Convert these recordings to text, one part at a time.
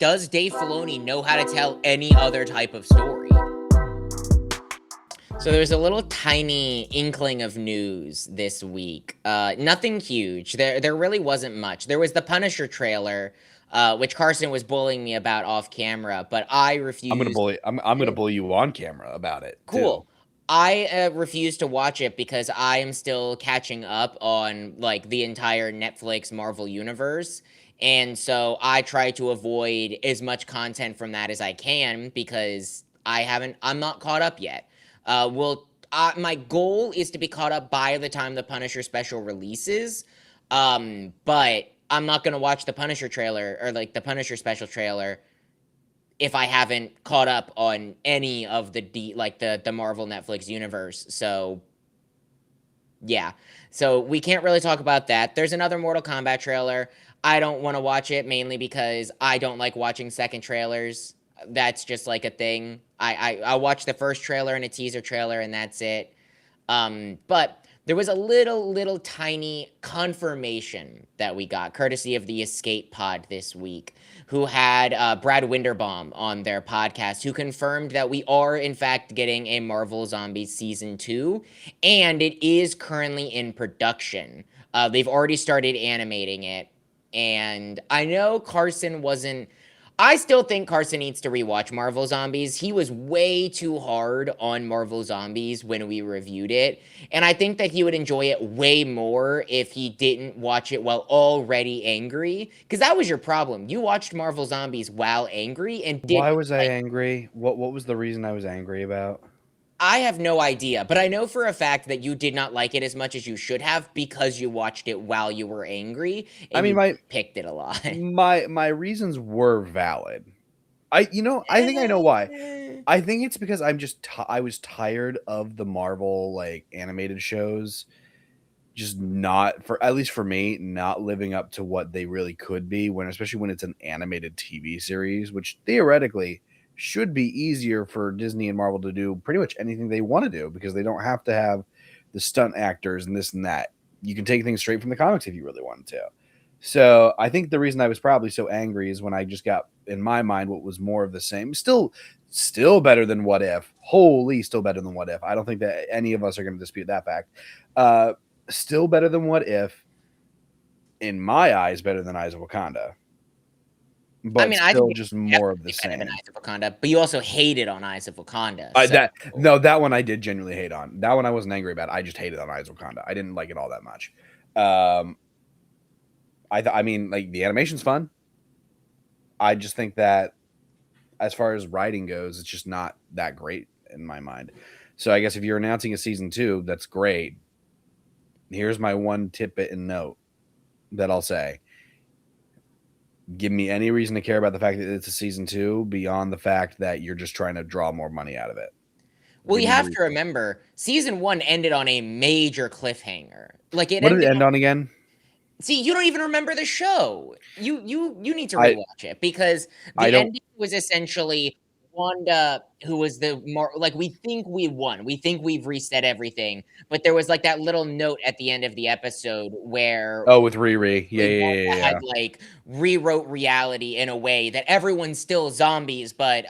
does Dave Filoni know how to tell any other type of story? So there's a little tiny inkling of news this week. Nothing huge. There really wasn't much. There was the Punisher trailer, which Carson was bullying me about off camera, but I refused. I'm gonna bully you on camera about it too. Cool. I refuse to watch it because I am still catching up on like the entire Netflix Marvel universe. And so I try to avoid as much content from that as I can because I'm not caught up yet. My goal is to be caught up by the time the Punisher special releases. But I'm not going to watch the Punisher trailer or like the Punisher special trailer if I haven't caught up on any of the Marvel Netflix universe. So yeah. So we can't really talk about that. There's another Mortal Kombat trailer. I don't want to watch it mainly because I don't like watching second trailers. That's just like a thing. I watch the first trailer and a teaser trailer and that's it. But there was a little tiny confirmation that we got, courtesy of the Escape Pod this week, who had Brad Winderbaum on their podcast, who confirmed that we are, in fact, getting a Marvel Zombies Season 2, and it is currently in production. They've already started animating it, and I know Carson wasn't. I still think Carson needs to rewatch Marvel Zombies. He was way too hard on Marvel Zombies when we reviewed it, and I think that he would enjoy it way more if he didn't watch it while already angry, because that was your problem. You watched Marvel Zombies while angry and Why didn't was I like. angry? What was the reason I was angry about? I have no idea, but I know for a fact that you did not like it as much as you should have because you watched it while you were angry I and mean, you my picked it a lot. my reasons were valid. I think I know why. I think it's because I was tired of the Marvel like animated shows just not for at least for me not living up to what they really could be when especially when it's an animated TV series, which theoretically should be easier for Disney and Marvel to do pretty much anything they want to do because they don't have to have the stunt actors and this and that. You can take things straight from the comics if you really wanted to. So I think the reason I was probably so angry is when I just got in my mind what was more of the same. Still better than What If. Holy, still better than What If. I don't think that any of us are going to dispute that fact. Still better than What If. In my eyes, better than Eyes of Wakanda. I But mean, I think still it's just more of the definitely better than same. Eyes of Wakanda, but you also hated on Eyes of Wakanda, so That no, that one I did genuinely hate on. That one I wasn't angry about. I just hated on Eyes of Wakanda. I didn't like it all that much. Um, I mean, like the animation's fun. I just think that as far as writing goes, it's just not that great in my mind. So I guess if you're announcing a season 2, that's great. Here's my one tidbit and note that I'll say. Give me any reason to care about the fact that it's a season 2 beyond the fact that you're just trying to draw more money out of it. well, Give you me the have to reason. remember, season 1 ended on a major cliffhanger. Like, it What did it ended end on. on again? See, you don't even remember the show. You need to I rewatch it because I the don't. ending was essentially Wanda, who was the more like, we think we won. We think we've reset everything, but there was like that little note at the end of the episode where Oh, with Riri. Yeah, Wanda yeah, yeah, had yeah. like rewrote reality in a way that everyone's still zombies, but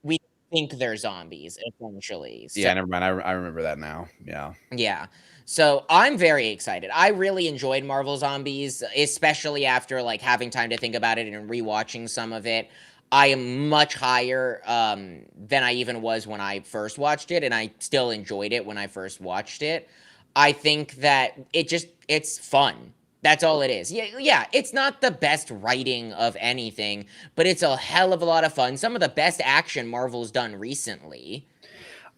we think they're zombies essentially. So Yeah, never mind. I remember that now. Yeah. yeah. So I'm very excited. I really enjoyed Marvel Zombies, especially after like having time to think about it and rewatching some of it. I am much higher than I even was when I first watched it, and I still enjoyed it when I first watched it. I think that it's fun. That's all it is. Yeah, it's not the best writing of anything, but it's a hell of a lot of fun. Some of the best action Marvel's done recently.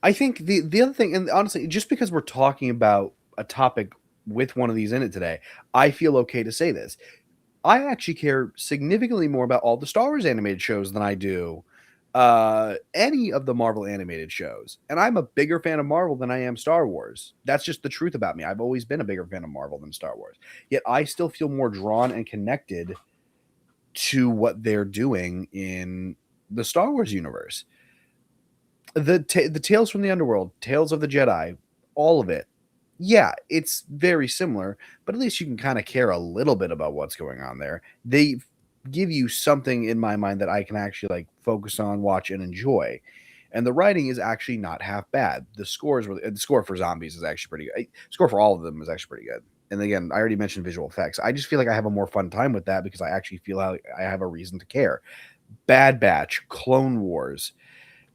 I think the other thing, and honestly, just because we're talking about a topic with one of these in it today, I feel okay to say this. I actually care significantly more about all the Star Wars animated shows than I do any of the Marvel animated shows. And I'm a bigger fan of Marvel than I am Star Wars. That's just the truth about me. I've always been a bigger fan of Marvel than Star Wars. Yet I still feel more drawn and connected to what they're doing in the Star Wars universe. The Tales from the Underworld, Tales of the Jedi, all of it. Yeah, it's very similar, but at least you can kind of care a little bit about what's going on there. give you something in my mind that I can actually like focus on, watch, and enjoy. And the writing is actually not half bad. The score for zombies is actually pretty good. Score for all of them is actually pretty good. And again, I already mentioned visual effects. I just feel like I have a more fun time with that because I actually feel like I have a reason to care. Bad Batch, Clone Wars.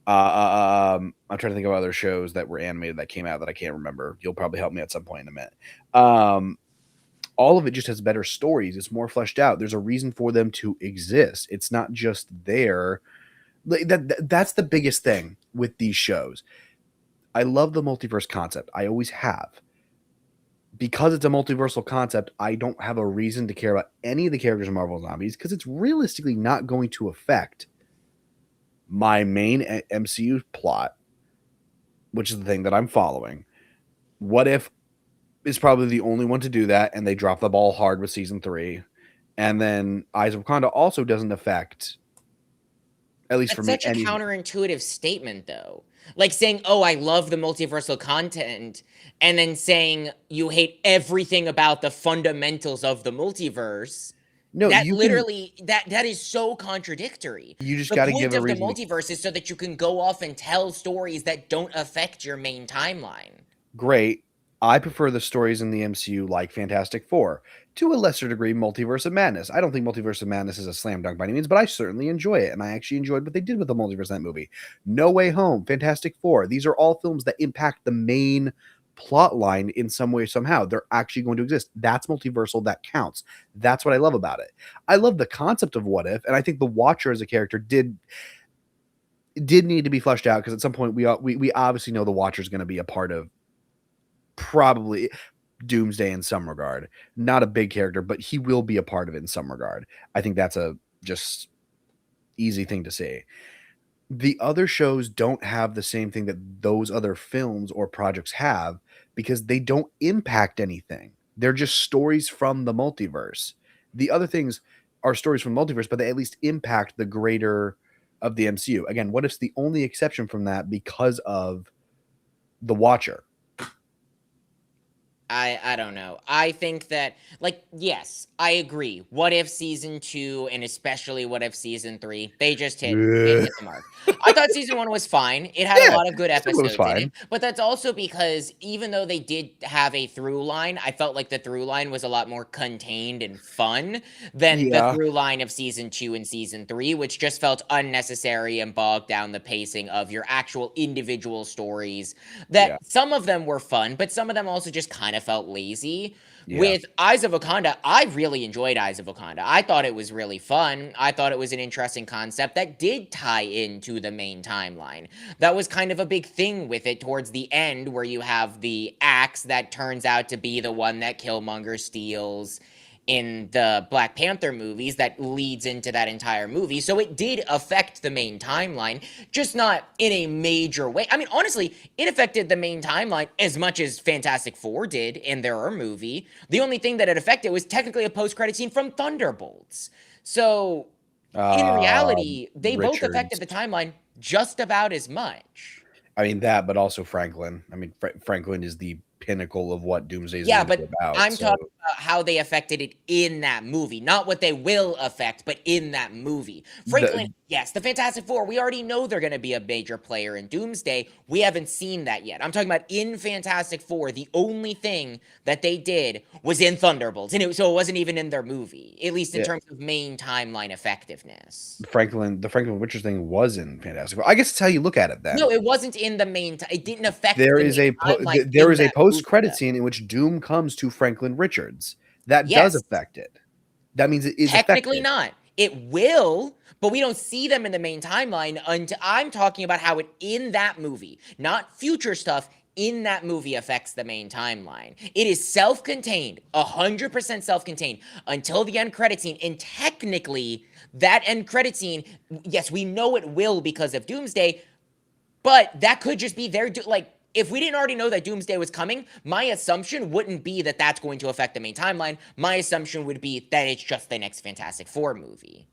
I'm trying to think of other shows that were animated that came out that I can't remember. You'll probably help me at some point in a minute. All of it just has better stories. It's more fleshed out. There's a reason for them to exist. It's not just there. That's the biggest thing with these shows. I love the multiverse concept. I always have. Because it's a multiversal concept, I don't have a reason to care about any of the characters in Marvel Zombies because it's realistically not going to affect my main MCU plot, which is the thing that I'm following. What If is probably the only one to do that, and they drop the ball hard with season 3. And then Eyes of Wakanda also doesn't affect, at least for That's me, such a any. counterintuitive statement, though. Like saying, "Oh, I love the multiversal content," and then saying you hate everything about the fundamentals of the multiverse. No, That you can. literally that is so contradictory. You just The got to give point a of the reason to. multiverse is so that you can go off and tell stories that don't affect your main timeline. Great. I prefer the stories in the MCU like Fantastic Four. To a lesser degree, Multiverse of Madness. I don't think Multiverse of Madness is a slam dunk by any means, but I certainly enjoy it. And I actually enjoyed what they did with the Multiverse in that movie. No Way Home, Fantastic Four. These are all films that impact the main plot line in some way, somehow. They're actually going to exist. That's multiversal. That counts. That's what I love about it. I love the concept of What If, and I think the Watcher as a character did need to be fleshed out because at some point we obviously know the Watcher is going to be a part of probably Doomsday in some regard. Not a big character, but he will be a part of it in some regard. I think that's a just easy thing to say. The other shows don't have the same thing that those other films or projects have because they don't impact anything. They're just stories from the multiverse. The other things are stories from the multiverse, but they at least impact the greater of the MCU. Again, What If's the only exception from that because of the Watcher. I don't know. I think that, like, yes, I agree. What If season 2 and especially What If season 3, they just hit the mark. I thought season 1 was fine. It had a Yeah, lot of good still was episodes in it, fine. but that's also because even though they did have a through line, I felt like the through line was a lot more contained and fun than the Yeah, through line of season 2 and season 3, which just felt unnecessary and bogged down the pacing of your actual individual stories. That yeah, some of them were fun, but some of them also just kind of felt lazy. yeah. With Eyes of Wakanda, I really enjoyed Eyes of Wakanda. I thought it was really fun. I thought it was an interesting concept that did tie into the main timeline. That was kind of a big thing with it towards the end, where you have the axe that turns out to be the one that Killmonger steals in the Black Panther movies that leads into that entire movie. So it did affect the main timeline, just not in a major way. I mean, honestly, it affected the main timeline as much as Fantastic Four did in their movie. The only thing that it affected was technically a post-credit scene from Thunderbolts. So in reality, they both Richards. affected the timeline just about as much. I mean that, but also Franklin. I mean, Franklin is the pinnacle of what Doomsday is Yeah, going to be but about. I'm talking So about how they affected it in that movie, not what they will affect, but in that movie. Franklin, the yes, the Fantastic Four, we already know they're going to be a major player in Doomsday. We haven't seen that yet. I'm talking about in Fantastic Four, the only thing that they did was in Thunderbolts, and so it wasn't even in their movie, at least in yeah, terms of main timeline effectiveness. the Franklin Richards thing was in Fantastic Four. I guess it's how you look at it. Then No, it wasn't in the it didn't affect the main timeline there in is a that post movie, credit though. scene in which Doom comes to Franklin Richards. That does Yes. affect it. That means it is Technically affected. not. It will, but we don't see them in the main timeline until I'm talking about how it in that movie, not future stuff, in that movie affects the main timeline. It is self-contained, 100% self-contained until the end credit scene. And technically, that end credit scene, yes, we know it will because of Doomsday, but that could just be their like if we didn't already know that Doomsday was coming, my assumption wouldn't be that that's going to affect the main timeline. My assumption would be that it's just the next Fantastic Four movie.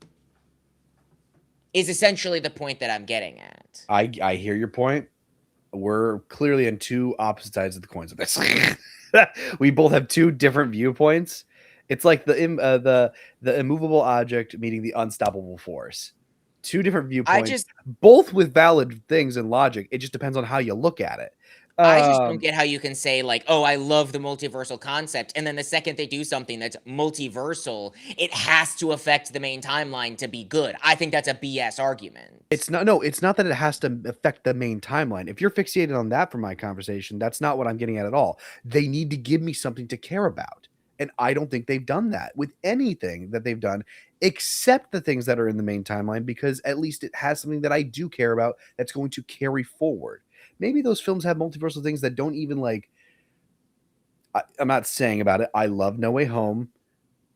Is essentially the point that I'm getting at. I hear your point. We're clearly on two opposite sides of the coins of this. We both have two different viewpoints, It's like the immovable object meeting the unstoppable force. Two different I viewpoints, just both with valid things and logic. It just depends on how you look at it. I just don't Um, get how you can say like, "Oh, I love the multiversal concept," and then the second they do something that's multiversal, it has to affect the main timeline to be good. I think that's a BS argument. it's not no, it's not that it has to affect the main timeline. If you're fixated on that for my conversation, that's not what I'm getting at all. They need to give me something to care about. And I don't think they've done that with anything that they've done, except the things that are in the main timeline, because at least it has something that I do care about that's going to carry forward. Maybe those films have multiversal things that don't even like. I'm not saying about it. I love No Way Home.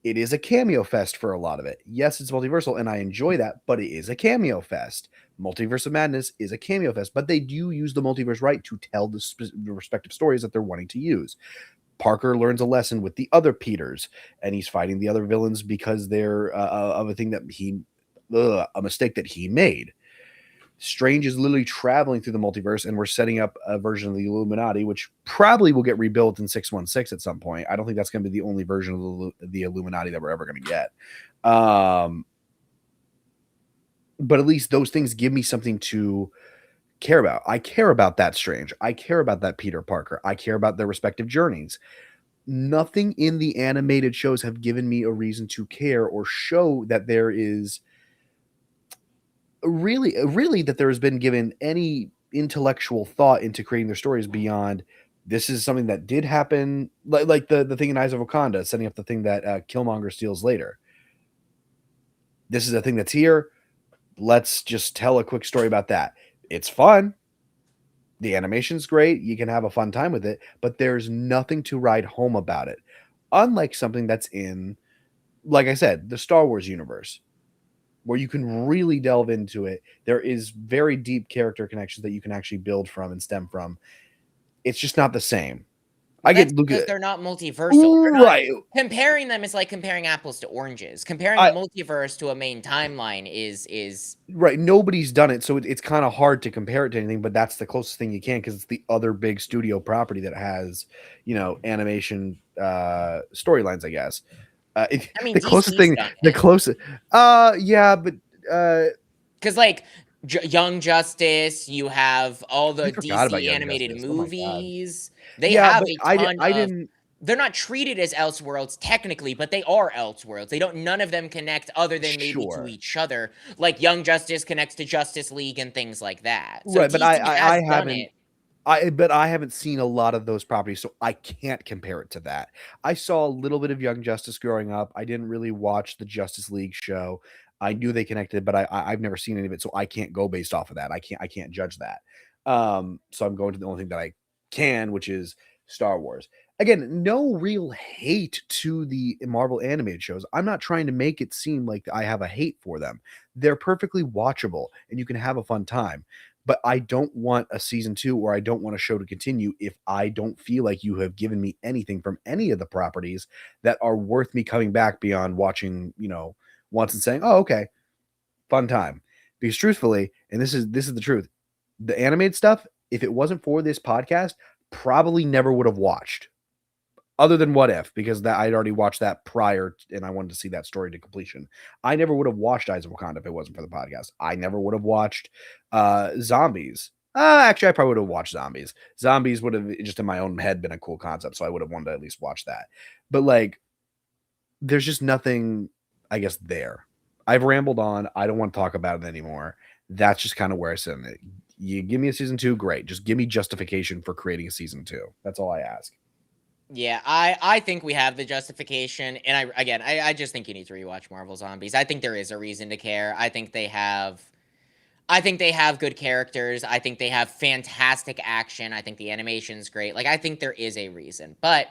It is a cameo fest for a lot of it. Yes, it's multiversal, and I enjoy that, but it is a cameo fest. Multiverse of Madness is a cameo fest, but they do use the multiverse right to tell the respective stories that they're wanting to use. Parker learns a lesson with the other Peters, and he's fighting the other villains because they're of a thing that a mistake that he made. Strange is literally traveling through the multiverse, and we're setting up a version of the Illuminati, which probably will get rebuilt in 616 at some point. I don't think that's going to be the only version of the Illuminati that we're ever going to get. But at least those things give me something to care about. I care about that Strange. I care about that Peter Parker. I care about their respective journeys. Nothing in the animated shows have given me a reason to care or show that there is really that there has been given any intellectual thought into creating their stories beyond this is something that did happen, like the thing in Eyes of Wakanda, setting up the thing that Killmonger steals later. This is a thing that's here. Let's just tell a quick story about that. It's fun. The animation's great. You can have a fun time with it, but there's nothing to ride home about it. Unlike something that's in, like I said, the Star Wars universe, where you can really delve into it. There is very deep character connections that you can actually build from and stem from. It's just not the same. I Well, get that's look because at they're not multiversal. They're not right. comparing them is like comparing apples to oranges. Comparing a I multiverse to a main timeline is right. Nobody's done it, so it's kind of hard to compare it to anything. But that's the closest thing you can because it's the other big studio property that has animation storylines. I guess I mean, the closest DC's thing, done the it. closest, yeah, but Because, like, Young Justice, you have all I the forgot about DC Young animated Justice. Oh my god. movies. They Yeah, have but a ton I of. didn't. They're not treated as Elseworlds technically, but they are Elseworlds. They don't. None of them connect other than maybe to Sure. each other. Like Young Justice connects to Justice League and things like that. So Right, but DC has I done haven't it. I haven't seen a lot of those properties, so I can't compare it to that. I saw a little bit of Young Justice growing up. I didn't really watch the Justice League show. I knew they connected, but I've never seen any of it, so I can't go based off of that. I can't judge that. So I'm going to the only thing that I can, which is Star Wars. Again, no real hate to the Marvel animated shows. I'm not trying to make it seem like I have a hate for them. They're perfectly watchable and you can have a fun time, but I don't want a season 2 or I don't want a show to continue if I don't feel like you have given me anything from any of the properties that are worth me coming back beyond watching, once and saying, "Oh, okay, fun time." Because truthfully, and this is the truth, the animated stuff, if it wasn't for this podcast, probably never would have watched. Other than What If, because that I'd already watched that prior and I wanted to see that story to completion. I never would have watched Eyes of Wakanda if it wasn't for the podcast. I never would have watched Zombies. Actually, I probably would have watched Zombies. Zombies would have just in my own head been a cool concept, so I would have wanted to at least watch that. But like, there's just nothing, I guess, there. I've rambled on. I don't want to talk about it anymore. That's just kind of where I sit in it. You give me a season 2, great. Just give me justification for creating a season 2. That's all I ask. Yeah, I think we have the justification, and I just think you need to rewatch Marvel Zombies. I think there is a reason to care. I think they have good characters. I think they have fantastic action. I think the animation's great. Like I think there is a reason. But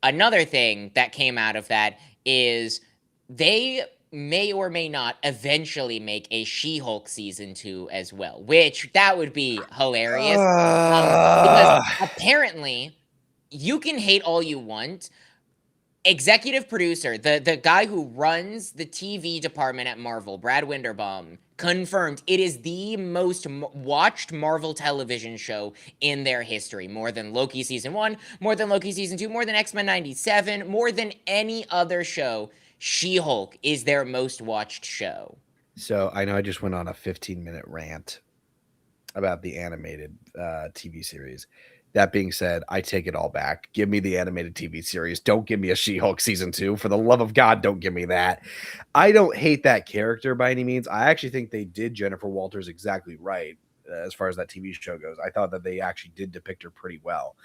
another thing that came out of that is they may or may not eventually make a She-Hulk season 2 as well, which that would be hilarious. Because Uh, apparently you can hate all you want, executive producer, the guy who runs the TV department at Marvel, Brad Winderbaum, confirmed it is the most watched Marvel television show in their history. More than Loki season 1, more than Loki season 2, more than X-Men 97, more than any other show. She-Hulk is their most watched show. So I know I just went on a 15-minute rant about the animated TV series. That being said, I take it all back. Give me the animated TV series. Don't give me a She-Hulk season 2. For the love of God, don't give me that. I don't hate that character by any means. I actually think they did Jennifer Walters exactly right as far as that TV show goes. I thought that they actually did depict her pretty well.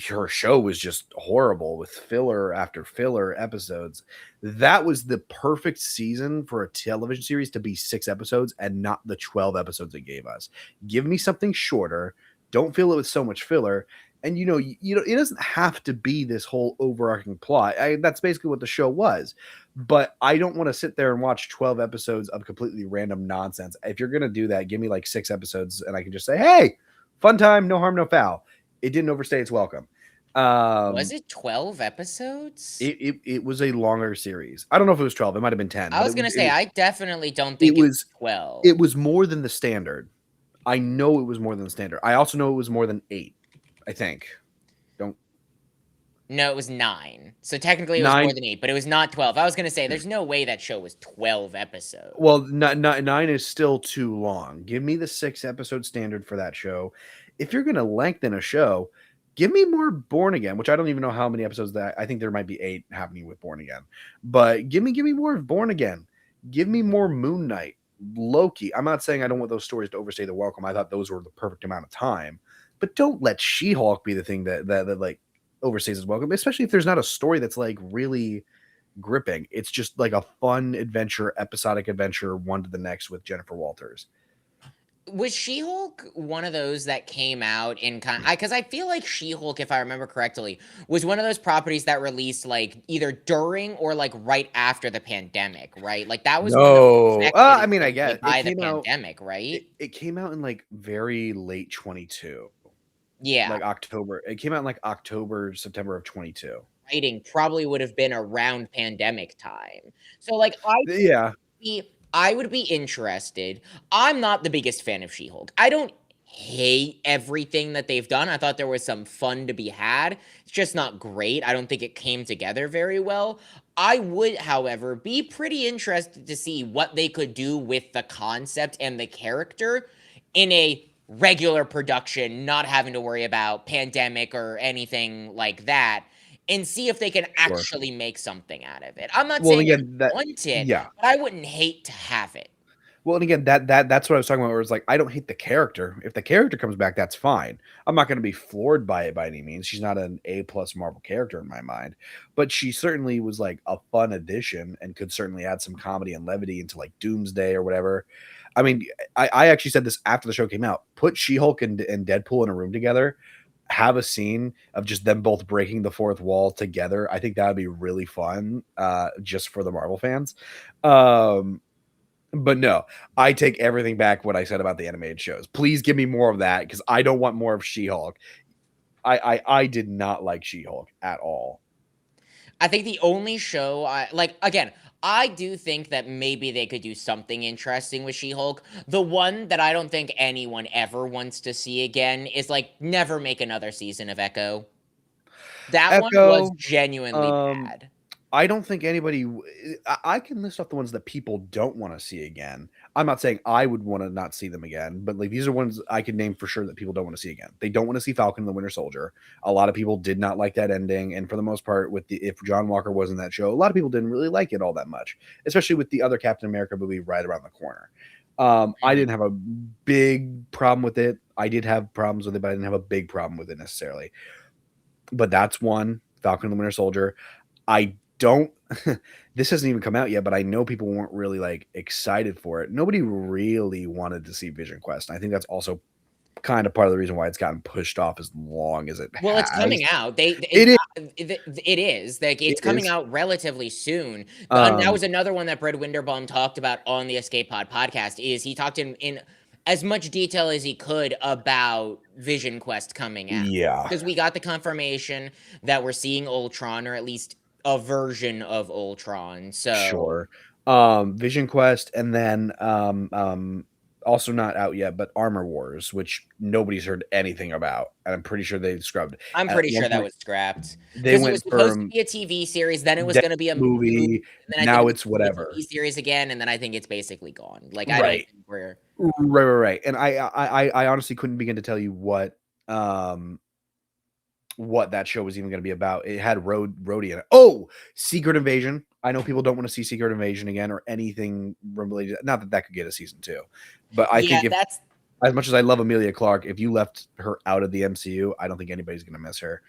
Her show was just horrible with filler after filler episodes. That was the perfect season for a television series to be 6 episodes and not the 12 episodes it gave us. Give me something shorter. Don't fill it with so much filler. And it doesn't have to be this whole overarching plot. That's basically what the show was. But I don't want to sit there and watch 12 episodes of completely random nonsense. If you're going to do that, give me like 6 episodes and I can just say, hey, fun time, no harm, no foul. It didn't overstay its welcome. Was it 12 episodes? It was a longer series. I don't know if it was 12. It might have been 10. I was going to say, I definitely don't think it was 12. It was more than the standard. I know it was more than the standard. I also know it was more than 8, I think. No, it was 9. So technically it was 9. more than 8, but it was not 12. I was going to say, there's no way that show was 12 episodes. Well, 9 is still too long. Give me the 6-episode standard for that show. If you're going to lengthen a show, give me more Born Again, which I don't even know how many episodes that I think there might be 8 happening with Born Again. But give me more of Born Again. Give me more Moon Knight, Loki. I'm not saying I don't want those stories to overstay the welcome. I thought those were the perfect amount of time. But don't let She-Hulk be the thing that like overstays its welcome, especially if there's not a story that's like really gripping. It's just like a fun adventure, episodic adventure, one to the next with Jennifer Walters. Was She-Hulk one of those that came out in because I feel like She-Hulk, if I remember correctly, was one of those properties that released like either during or like right after the pandemic, right? Like that was one that was No, affected I mean, I guess by it the came out. pandemic, right? It came out in like very late 22, Yeah, like October. It came out in like October, September of 22. writing probably would have been around pandemic time. So like Yeah, I would be interested. I'm not the biggest fan of She-Hulk. I don't hate everything that they've done. I thought there was some fun to be had. It's just not great. I don't think it came together very well. I would, however, be pretty interested to see what they could do with the concept and the character in a regular production, not having to worry about pandemic or anything like that, and see if they can sure. actually make something out of it. I'm not Well, saying again, I want it, yeah. but I wouldn't hate to have it. Well, and again, that's what I was talking about. Where it's like I don't hate the character. If the character comes back, that's fine. I'm not going to be floored by it by any means. She's not an A+ Marvel character in my mind, but she certainly was like a fun addition and could certainly add some comedy and levity into like Doomsday or whatever. I mean, I actually said this after the show came out. Put She-Hulk and Deadpool in a room together. Have a scene of just them both breaking the fourth wall together. I think that would be really fun, just for the Marvel fans. But no, I take everything back what I said about the animated shows. Please give me more of that because I don't want more of She-Hulk. I did not like She-Hulk at all. I think the only show I do think that maybe they could do something interesting with She-Hulk. The one that I don't think anyone ever wants to see again is like never make another season of Echo. That one was Echo, genuinely bad. I don't think anybody. I can list off the ones that people don't want to see again. I'm not saying I would want to not see them again, but like these are ones I can name for sure that people don't want to see again. They don't want to see Falcon and the Winter Soldier. A lot of people did not like that ending, and for the most part, if John Walker was in that show, a lot of people didn't really like it all that much, especially with the other Captain America movie right around the corner. I didn't have a big problem with it. I did have problems with it, but I didn't have a big problem with it necessarily. But that's one, Falcon and the Winter Soldier. I don't this hasn't even come out yet, but I know people weren't really like excited for it. Nobody really wanted to see Vision Quest. I think that's also kind of part of the reason why it's gotten pushed off as long as it Well, it's has. coming out. It is. It is. Like it's coming out relatively soon. That was another one that Brad Winderbaum talked about on the Escape Pod podcast. Is he talked in as much detail as he could about Vision Quest coming out? Yeah. Because we got the confirmation that we're seeing Ultron, or at least a version of Ultron. So Sure. Vision Quest, and then also not out yet, but Armor Wars, which nobody's heard anything about, and I'm pretty sure they scrubbed. I'm At pretty one sure that point, was scrapped they because it was went supposed to from be a TV series, then it was then going to be a movie, movie, and then I think it now was it's gonna be a whatever. TV series again, and then I think it's basically gone. Like I don't Right. think we're Right. And I honestly couldn't begin to tell you um what that show was even going to be about. It had Rhodey in it. Oh, Secret Invasion. I know people don't want to see Secret Invasion again or anything related. Not that that could get a season two, but I yeah, think if that's as much as I love Amelia Clark, if you left her out of the MCU, I don't think anybody's going to miss her.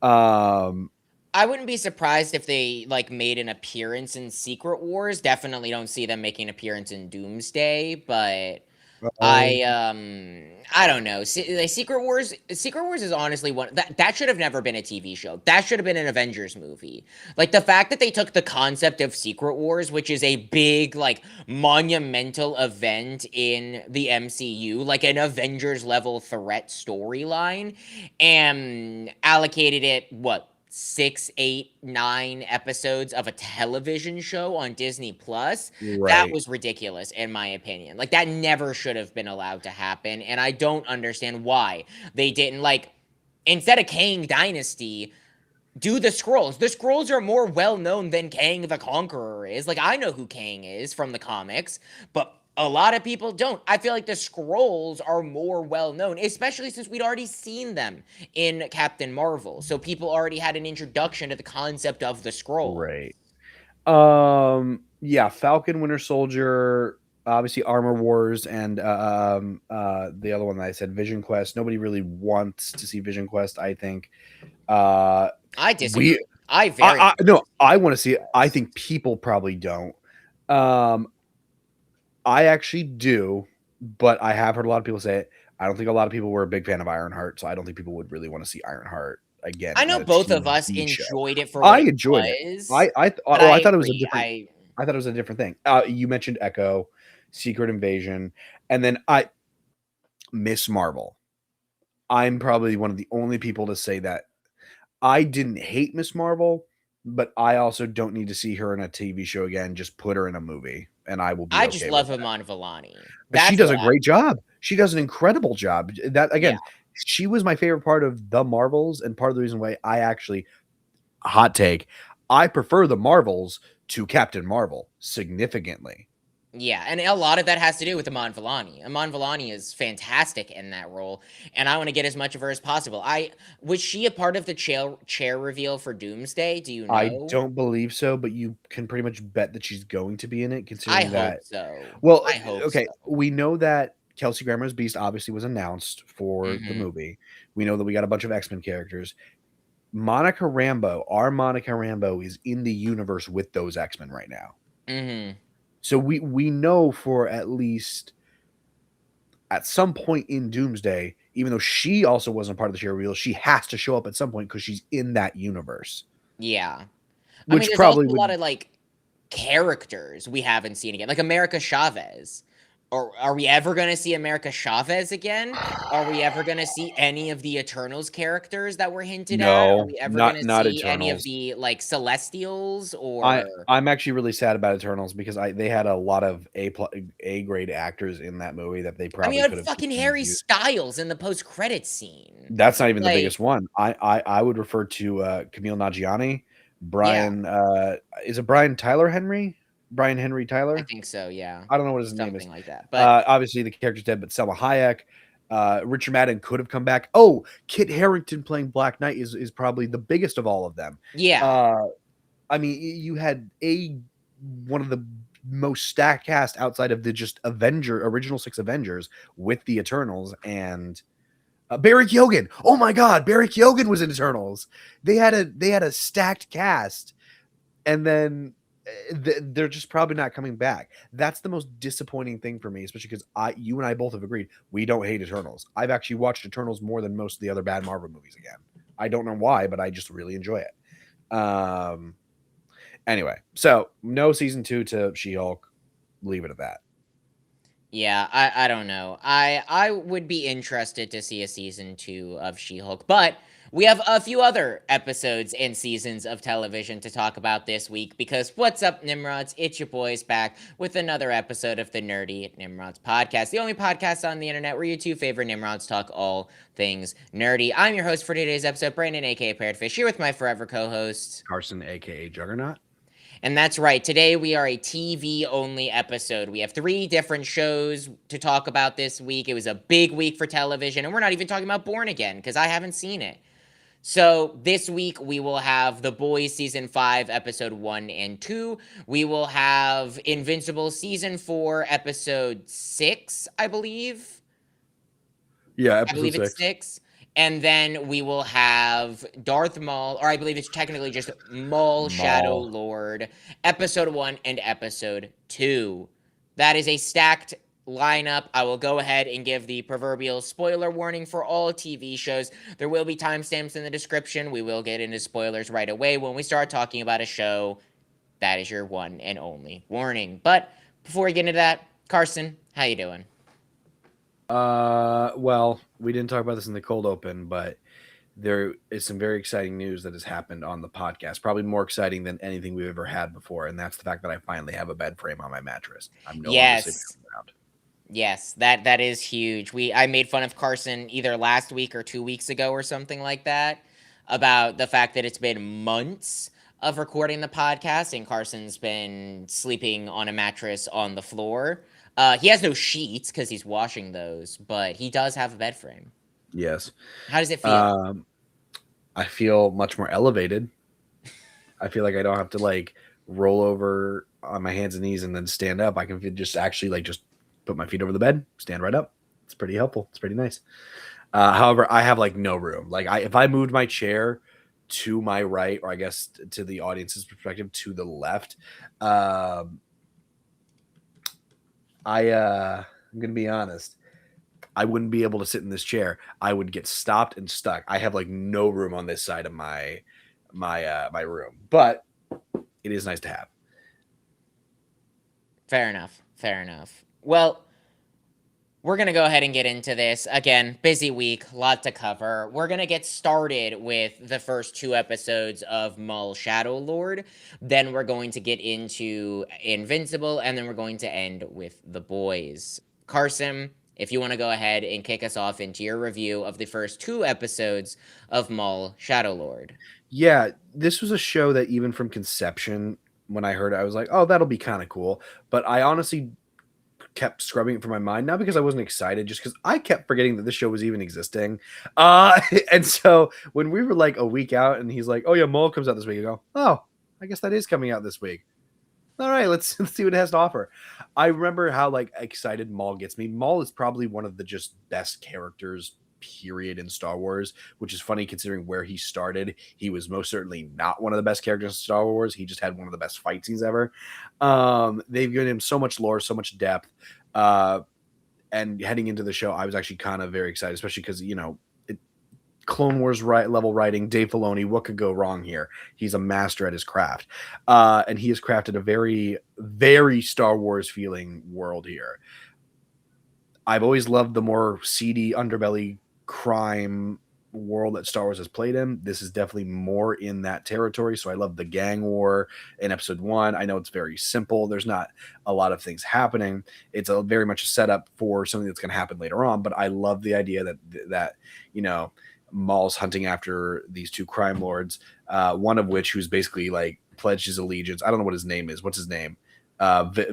Um, I wouldn't be surprised if they like made an appearance in Secret Wars. Definitely don't see them making an appearance in Doomsday, but oh, I don't know. Like, Secret Wars is honestly one that should have never been a TV show. That should have been an Avengers movie. Like the fact that they took the concept of Secret Wars, which is a big like monumental event in the MCU, like an Avengers level threat storyline, and allocated it what 6, 8, 9 episodes of a television show on Disney Plus. That right, was ridiculous, in my opinion. Like, that never should have been allowed to happen, and I don't understand why they didn't. Like, instead of Kang Dynasty, do the Scrolls. The Scrolls are more well known than Kang the Conqueror is. Like, I know who Kang is from the comics, but a lot of people don't. I feel like the Scrolls are more well known, especially since we'd already seen them in Captain Marvel. So people already had an introduction to the concept of the Scrolls. right. Yeah, Falcon, Winter Soldier, obviously Armor Wars, and the other one that I said, Vision Quest. Nobody really wants to see Vision Quest. I think. Uh, I we, disagree. I very much no, want I to want to see see it. I this. think people probably don't. Um, I actually do, but I have heard a lot of people say it. I don't think a lot of people were a big fan of Ironheart, so I don't think people would really want to see Ironheart again I in know a both of us TV show. enjoyed it for what I it enjoyed it. was, but Well, I I thought it was a agree. different. I thought it was a different thing. You mentioned Echo, Secret Invasion, and then I Miss Marvel. I'm probably one of the only people to say that I didn't hate Miss Marvel, but I also don't need to see her in a TV show again. Just put her in a movie, and I will be I just okay with love that. Iman Vellani. She That's does what a I great job. She does an incredible job. That yeah. again, she was my favorite part of the Marvels, and part of the reason why I actually hot take, I prefer the Marvels to Captain Marvel significantly. Yeah, and a lot of that has to do with Iman Vellani. Iman Vellani is fantastic in that role, and I want to get as much of her as possible. I was she a part of the chair reveal for Doomsday? Do you I know? don't believe so, but you can pretty much bet that she's going to be in it, I considering hope that. so. Well, I hope okay, so. we know that Kelsey Grammer's Beast obviously was announced for the Mhm. movie. We know that we got a bunch of X Men characters. Monica Rambeau, our Monica Rambeau, is in the universe with those X Men right now. Mhm. So we know for at least at some point in Doomsday, even though she also wasn't part of the share reel, she has to show up at some point because she's in that universe, Yeah. I mean, which there's also probably a lot would. of like characters we haven't seen again, like America Chavez. Or are we ever going to see America Chavez again? Are we ever going to see any of the Eternals characters that were hinted at? Are No, we ever going to not see any of Eternals. the like Celestials I or I'm actually really sad about Eternals because they had a lot of A grade actors in that movie that they I mean, you probably had could have fucking just Harry used. Styles in the post-credit scene. That's not even the Like, biggest one. I would refer to Camille Nanjiani, yeah, Brian. Is it Brian Tyler Henry? Brian Henry I Tyler? think so, yeah. I don't know what his name is. Something like that. But Obviously, the character's dead, but Selma Hayek, Richard Madden could have come back. Oh, Kit Harington playing Black Knight is probably the biggest of all of them. yeah. Uh, I mean, you had one of the most stacked cast outside of the just original six Avengers with the Eternals and Barry Keoghan. Oh my God, Barry Keoghan was in Eternals. They had a stacked cast, and then they're just probably not coming back. That's the most disappointing thing for me, especially because you and I both have agreed we don't hate Eternals. I've actually watched Eternals more than most of the other bad Marvel movies again. I don't know why, but I just really enjoy it. Anyway, so no season 2 to She-Hulk. Leave it at that. Yeah, I don't know. I would be interested to see a season 2 of She-Hulk, but We have a few other episodes and seasons of television to talk about this week because what's up, Nimrods? It's your boys back with another episode of the Nerdy Nimrods podcast, the only podcast on the internet where your two favorite Nimrods talk all things nerdy. I'm your host for today's episode, Brandon, aka Parrotfish, here with my forever co-host, Carson, aka Juggernaut. and that's right. Today we are a TV only episode. We have 3 different shows to talk about this week. It was a big week for television, and we're not even talking about Born Again because I haven't seen it. So this week we will have The Boys season 5 episode 1 and 2. We will have Invincible season 4 episode 6, I believe. Yeah, I believe episode it's 6. 6. And then we will have Darth Maul, or I believe it's technically just Maul Shadow Maul. Lord, episode 1 and episode 2. That is a stacked lineup. I will go ahead and give the proverbial spoiler warning for all TV shows. There will be timestamps in the description. We will get into spoilers right away when we start talking about a show. That is your one and only warning. But before we get into that, Carson, how you doing? Well, we didn't talk about this in the cold open, but there is some very exciting news that has happened on the podcast. Probably more exciting than anything we've ever had before, and that's the fact that I finally have a bed frame on my mattress. I'm no longer sleeping Yes. on the ground. Yes, that is huge. I made fun of Carson either last week or 2 weeks ago or something like that about the fact that it's been months of recording the podcast and Carson's been sleeping on a mattress on the floor. He has no sheets because he's washing those, but he does have a bed frame. Yes. How does it feel? I feel much more elevated. I feel like I don't have to like roll over on my hands and knees and then stand up. I can just actually like just put my feet over the bed, stand right up. It's pretty helpful. It's pretty nice. However, I have like no room. Like if I moved my chair to my right, or I guess to the audience's perspective to the left, I'm gonna be honest. I wouldn't be able to sit in this chair. I would get stopped and stuck. I have like no room on this side of my room, but it is nice to have. Fair enough. Fair enough. Well, we're going to go ahead and get into this. Again, busy week, lot to cover. We're going to get started with the first 2 episodes of Maul Shadow Lord. Then we're going to get into Invincible, and then we're going to end with The Boys. Carson, if you want to go ahead and kick us off into your review of the first 2 episodes of Maul Shadow Lord. Yeah, this was a show that even from conception, when I heard it, I was like, oh, that'll be kind of cool. But I honestly kept scrubbing it from my mind, not because I wasn't excited, just because I kept forgetting that this show was even existing. And so when we were like a week out and he's like, oh yeah, Maul comes out this week, I go, oh, I guess that is coming out this week. All right, let's see what it has to offer. I remember how like excited Maul gets me. Maul is probably one of the just best characters period in Star Wars, which is funny considering where he started. He was most certainly not one of the best characters in Star Wars. He just had one of the best fight scenes ever. They've given him so much lore, so much depth. And heading into the show, I was actually kind of very excited, especially because, Clone Wars level writing, Dave Filoni, what could go wrong here? He's a master at his craft. And he has crafted a very, very Star Wars feeling world here. I've always loved the more seedy underbelly crime world that Star Wars has played in. This is definitely more in that territory. So I love the gang war in episode 1. I know it's very simple. There's not a lot of things happening. It's a very much a setup for something that's going to happen later on. But I love the idea that Maul's hunting after these 2 crime lords, one of which who's basically like pledged his allegiance. I don't know what his name is. What's his name? What's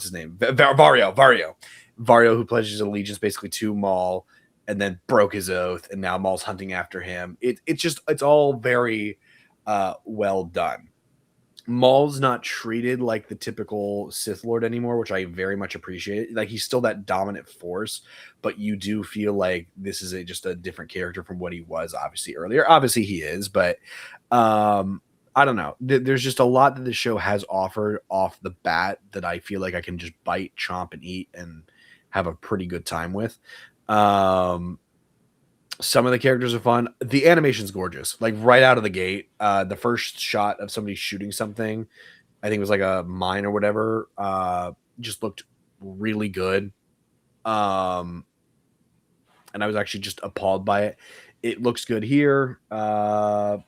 his name? Vario, who pledged his allegiance basically to Maul and then broke his oath, and now Maul's hunting after him. It's all very well done. Maul's not treated like the typical Sith Lord anymore, which I very much appreciate. Like he's still that dominant force, but you do feel like this is just a different character from what he was obviously earlier. Obviously he is, but I don't know. There's just a lot that the show has offered off the bat that I feel like I can just bite, chomp, and eat and have a pretty good time with. Some of the characters are fun. The animation's gorgeous. Like right out of the gate, the first shot of somebody shooting something, I think it was like a mine or whatever, just looked really good. And I was actually just appalled by it. It looks good here. No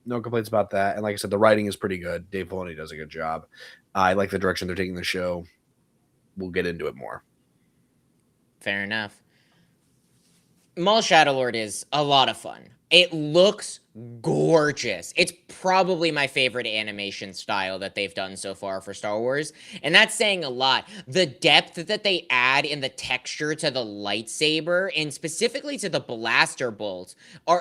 complaints about that. And like I said, the writing is pretty good. Dave Filoni does a good job. I like the direction they're taking the show. We'll get into it more. Fair enough. Maul Shadowlord is a lot of fun. It looks gorgeous. It's probably my favorite animation style that they've done so far for Star Wars, and that's saying a lot. The depth that they add in the texture to the lightsaber, and specifically to the blaster bolt,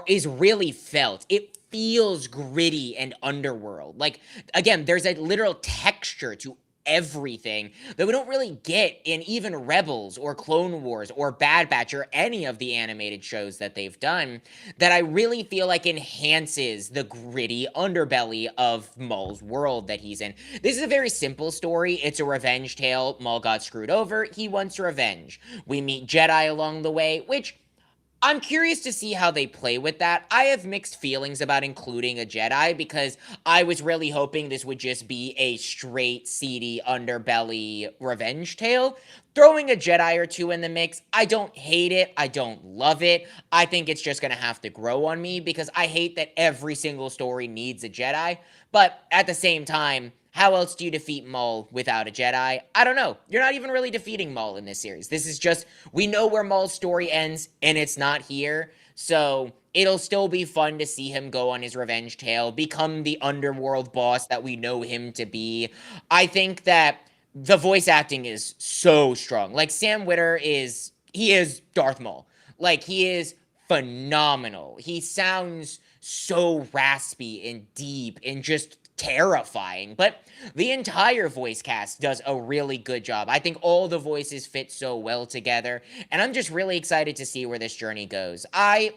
is really felt. It feels gritty and underworld. Like, again, there's a literal texture to everything that we don't really get in even Rebels or Clone Wars or Bad Batch or any of the animated shows that they've done, that I really feel like enhances the gritty underbelly of Maul's world that he's in. This is a very simple story. It's a revenge tale. Maul got screwed over. He wants revenge. We meet Jedi along the way, which I'm curious to see how they play with that. I have mixed feelings about including a Jedi because I was really hoping this would just be a straight, seedy underbelly revenge tale. Throwing a Jedi or two in the mix, I don't hate it. I don't love it. I think it's just going to have to grow on me because I hate that every single story needs a Jedi. But at the same time, how else do you defeat Maul without a Jedi? I don't know. You're not even really defeating Maul in this series. This is just, we know where Maul's story ends, and it's not here. So it'll still be fun to see him go on his revenge tale, become the underworld boss that we know him to be. I think that the voice acting is so strong. Like, Sam Witwer he is Darth Maul. Like, he is phenomenal. He sounds so raspy and deep and just terrifying, but the entire voice cast does a really good job. I think all the voices fit so well together, and I'm just really excited to see where this journey goes. I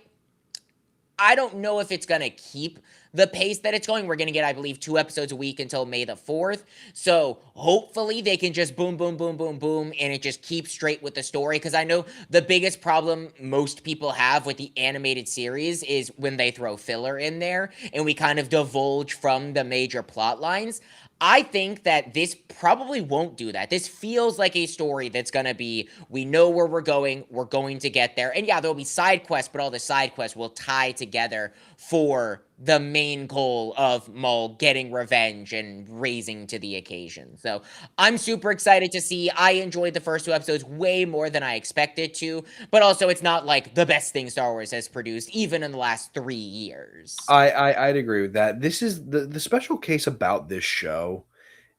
don't know if it's gonna keep the pace that it's going. We're gonna get, I believe, 2 episodes a week until May the 4th. So hopefully they can just boom, boom, boom, boom, boom, and it just keeps straight with the story. Because I know the biggest problem most people have with the animated series is when they throw filler in there and we kind of divulge from the major plot lines. I think that this probably won't do that. This feels like a story that's going to be, we know where we're going to get there. And yeah, there'll be side quests, but all the side quests will tie together for the main goal of Maul getting revenge and raising to the occasion. So I'm super excited to see. I enjoyed the first 2 episodes way more than I expected to, but also it's not like the best thing Star Wars has produced, even in the last 3 years. I'd agree with that. This is the special case about this show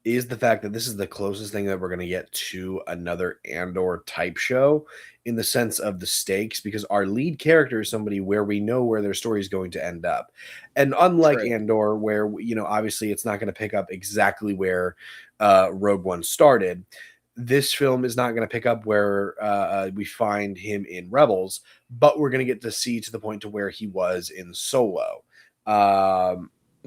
is the fact that this is the closest thing that we're going to get to another Andor type show in the sense of the stakes, because our lead character is somebody where we know where their story is going to end up. And unlike True. Andor, where, obviously it's not going to pick up exactly where Rogue One started, this film is not going to pick up where we find him in Rebels, but we're going to get to see to the point to where he was in Solo.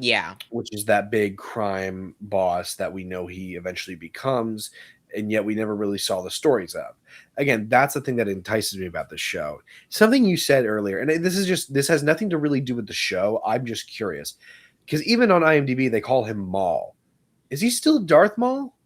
Yeah. Which is that big crime boss that we know he eventually becomes, and yet we never really saw the stories of. Again, that's the thing that entices me about this show. Something you said earlier, and this has nothing to really do with the show. I'm just curious, because even on IMDb they call him Maul. Is he still Darth Maul?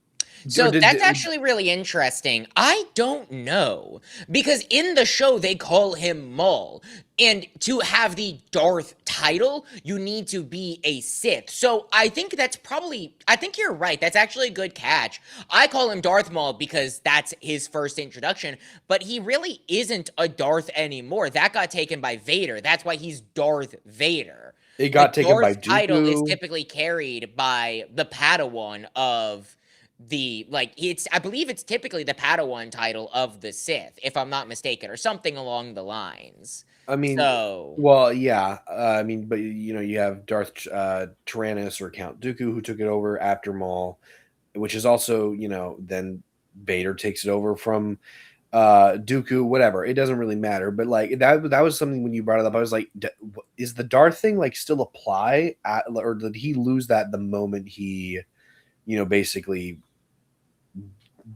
So that's actually really interesting. I don't know, because in the show they call him Maul, and to have the Darth title, you need to be a Sith. So I think I think you're right. That's actually a good catch. I call him Darth Maul because that's his first introduction, but he really isn't a Darth anymore. That got taken by Vader. That's why he's Darth Vader. It got The taken by Darth title is Dooku. typically carried by the Padawan of I believe it's typically the Padawan title of the Sith, if I'm not mistaken, or something along the lines. I mean, So well, yeah. But you have Darth Tyrannus or Count Dooku who took it over after Maul, which is also, then Vader takes it over from Dooku, whatever. It doesn't really matter. But like that was something when you brought it up. I was like, is the Darth thing like still apply, or did he lose that the moment he, basically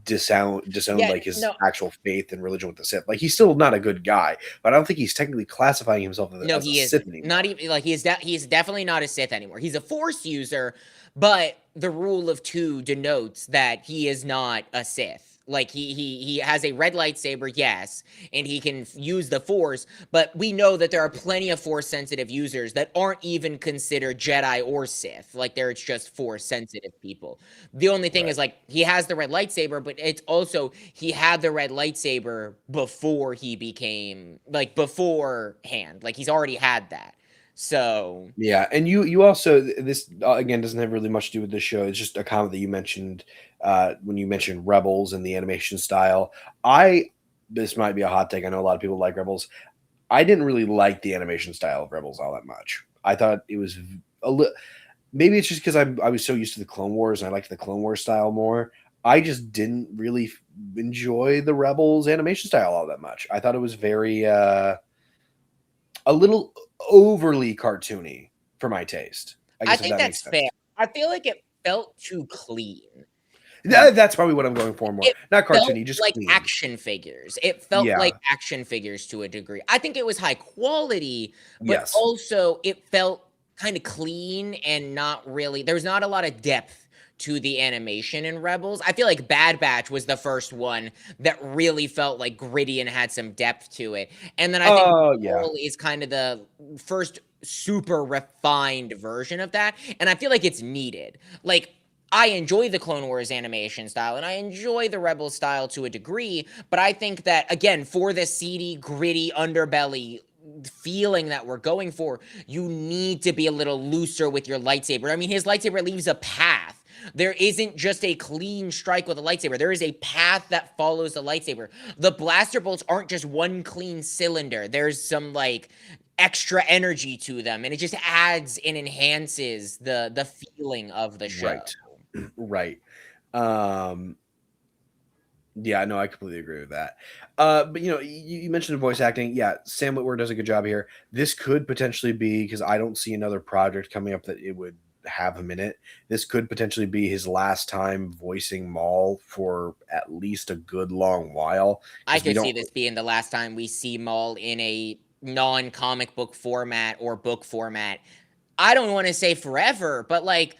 disowned yeah, like his no, actual faith and religion with the Sith? Like, he's still not a good guy, but I don't think he's technically classifying himself no, as a he Sith isn't. anymore. Not even like he's definitely not a Sith anymore. He's a Force user, but the rule of 2 denotes that he is not a Sith. Like he has a red lightsaber, yes, and he can use the Force, but we know that there are plenty of Force sensitive users that aren't even considered Jedi or Sith. Like they're just Force sensitive people. The only thing Right. is like he has the red lightsaber, but it's also he had the red lightsaber before he became like beforehand. Like he's already had that. So Yeah, and you also this again doesn't have really much to do with the show. It's just a comment that you mentioned when you mentioned Rebels and the animation style. I This might be a hot take. I know a lot of people like Rebels. I didn't really like the animation style of Rebels all that much. I thought it was a little. Maybe it's just because I was so used to the Clone Wars and I liked the Clone Wars style more. I just didn't really enjoy the Rebels animation style all that much. I thought it was very a little overly cartoony for my taste. I I guess if think that makes that's fair. sense. I feel like it felt too clean. That's probably what I'm going for more. It Not felt cartoony, just like clean. action figures. It felt like Yeah. action figures to a degree. I think it was high quality, but Yes. also it felt kinda clean and not really there's not a lot of depth to the animation in Rebels. I feel like Bad Batch was the first one that really felt, like, gritty and had some depth to it, and then I think Oh, yeah. Maul is kind of the first super refined version of that, and I feel like it's needed. Like, I enjoy the Clone Wars animation style and I enjoy the Rebel style to a degree, but I think that again, for the seedy, gritty underbelly feeling that we're going for, you need to be a little looser with your lightsaber. I mean, his lightsaber leaves a path. There isn't just a clean strike with a lightsaber. There is a path that follows the lightsaber. The blaster bolts aren't just one clean cylinder. There's some like extra energy to them and it just adds and enhances the feeling of the show. Right. Right. Um, yeah, no, I completely agree with that. But you mentioned the voice acting. Yeah, Sam Witwer does a good job here. This could potentially be because I don't see another project coming up that it would have him in it. This could potentially be his last time voicing Maul for at least a good long while I because we could see don't. this being the last time we see Maul in a non-comic book format or book format. I don't want to say forever, but like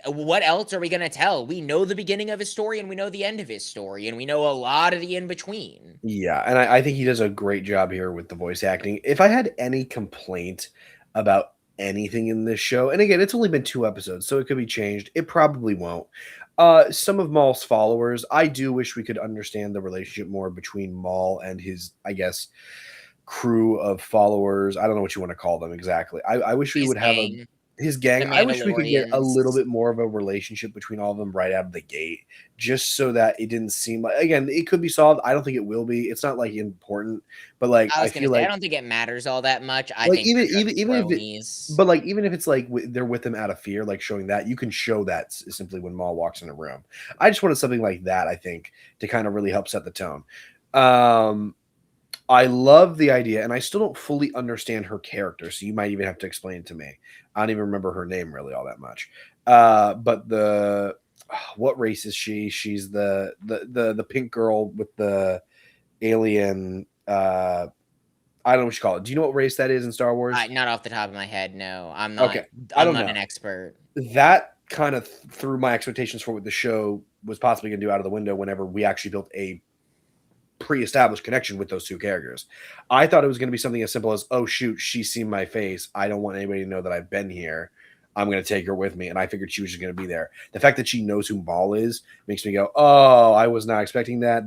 what else are we going to tell? We know the beginning of his story and we know the end of his story and we know a lot of the in between. Yeah, and I think he does a great job here with the voice acting. If I had any complaint about anything in this show, and again, it's only been 2 episodes, so it could be changed. It probably won't. Some of Maul's followers, I do wish we could understand the relationship more between Maul and his, I guess, crew of followers. I don't know what you want to call them exactly. I wish we His would have a gang, his gang. the I wish we could get a little Mandalorians. bit more of a relationship between all of them right out of the gate, just so that it didn't seem like again it could be solved. I don't think it will be. It's not like important, but like I I was going to feel say, I like don't think it matters all that much. I like think even they're even just even if it, cronies. but like even if it's like they're with them out of fear, like showing that you can show that simply when Maul walks in a room. I just wanted something like that. I think to kind of really help set the tone. Um, I love the idea, and I still don't fully understand her character, so you might even have to explain it to me. I don't even remember her name really all that much. But the what race is she? She's the pink girl with the alien. I don't know what you call it. Do you know what race that is in Star Wars? Not off the top of my head, no. Okay, I I'm don't not know. an expert. That kind of threw my expectations for what the show was possibly going to do out of the window whenever we actually built a pre-established connection with those two characters. I thought it was going to be something as simple as, oh shoot, she's seen my face. I don't want anybody to know that I've been here. I'm going to take her with me. And I figured she was just going to be there. The fact that she knows who Maul is makes me go, oh, I was not expecting that.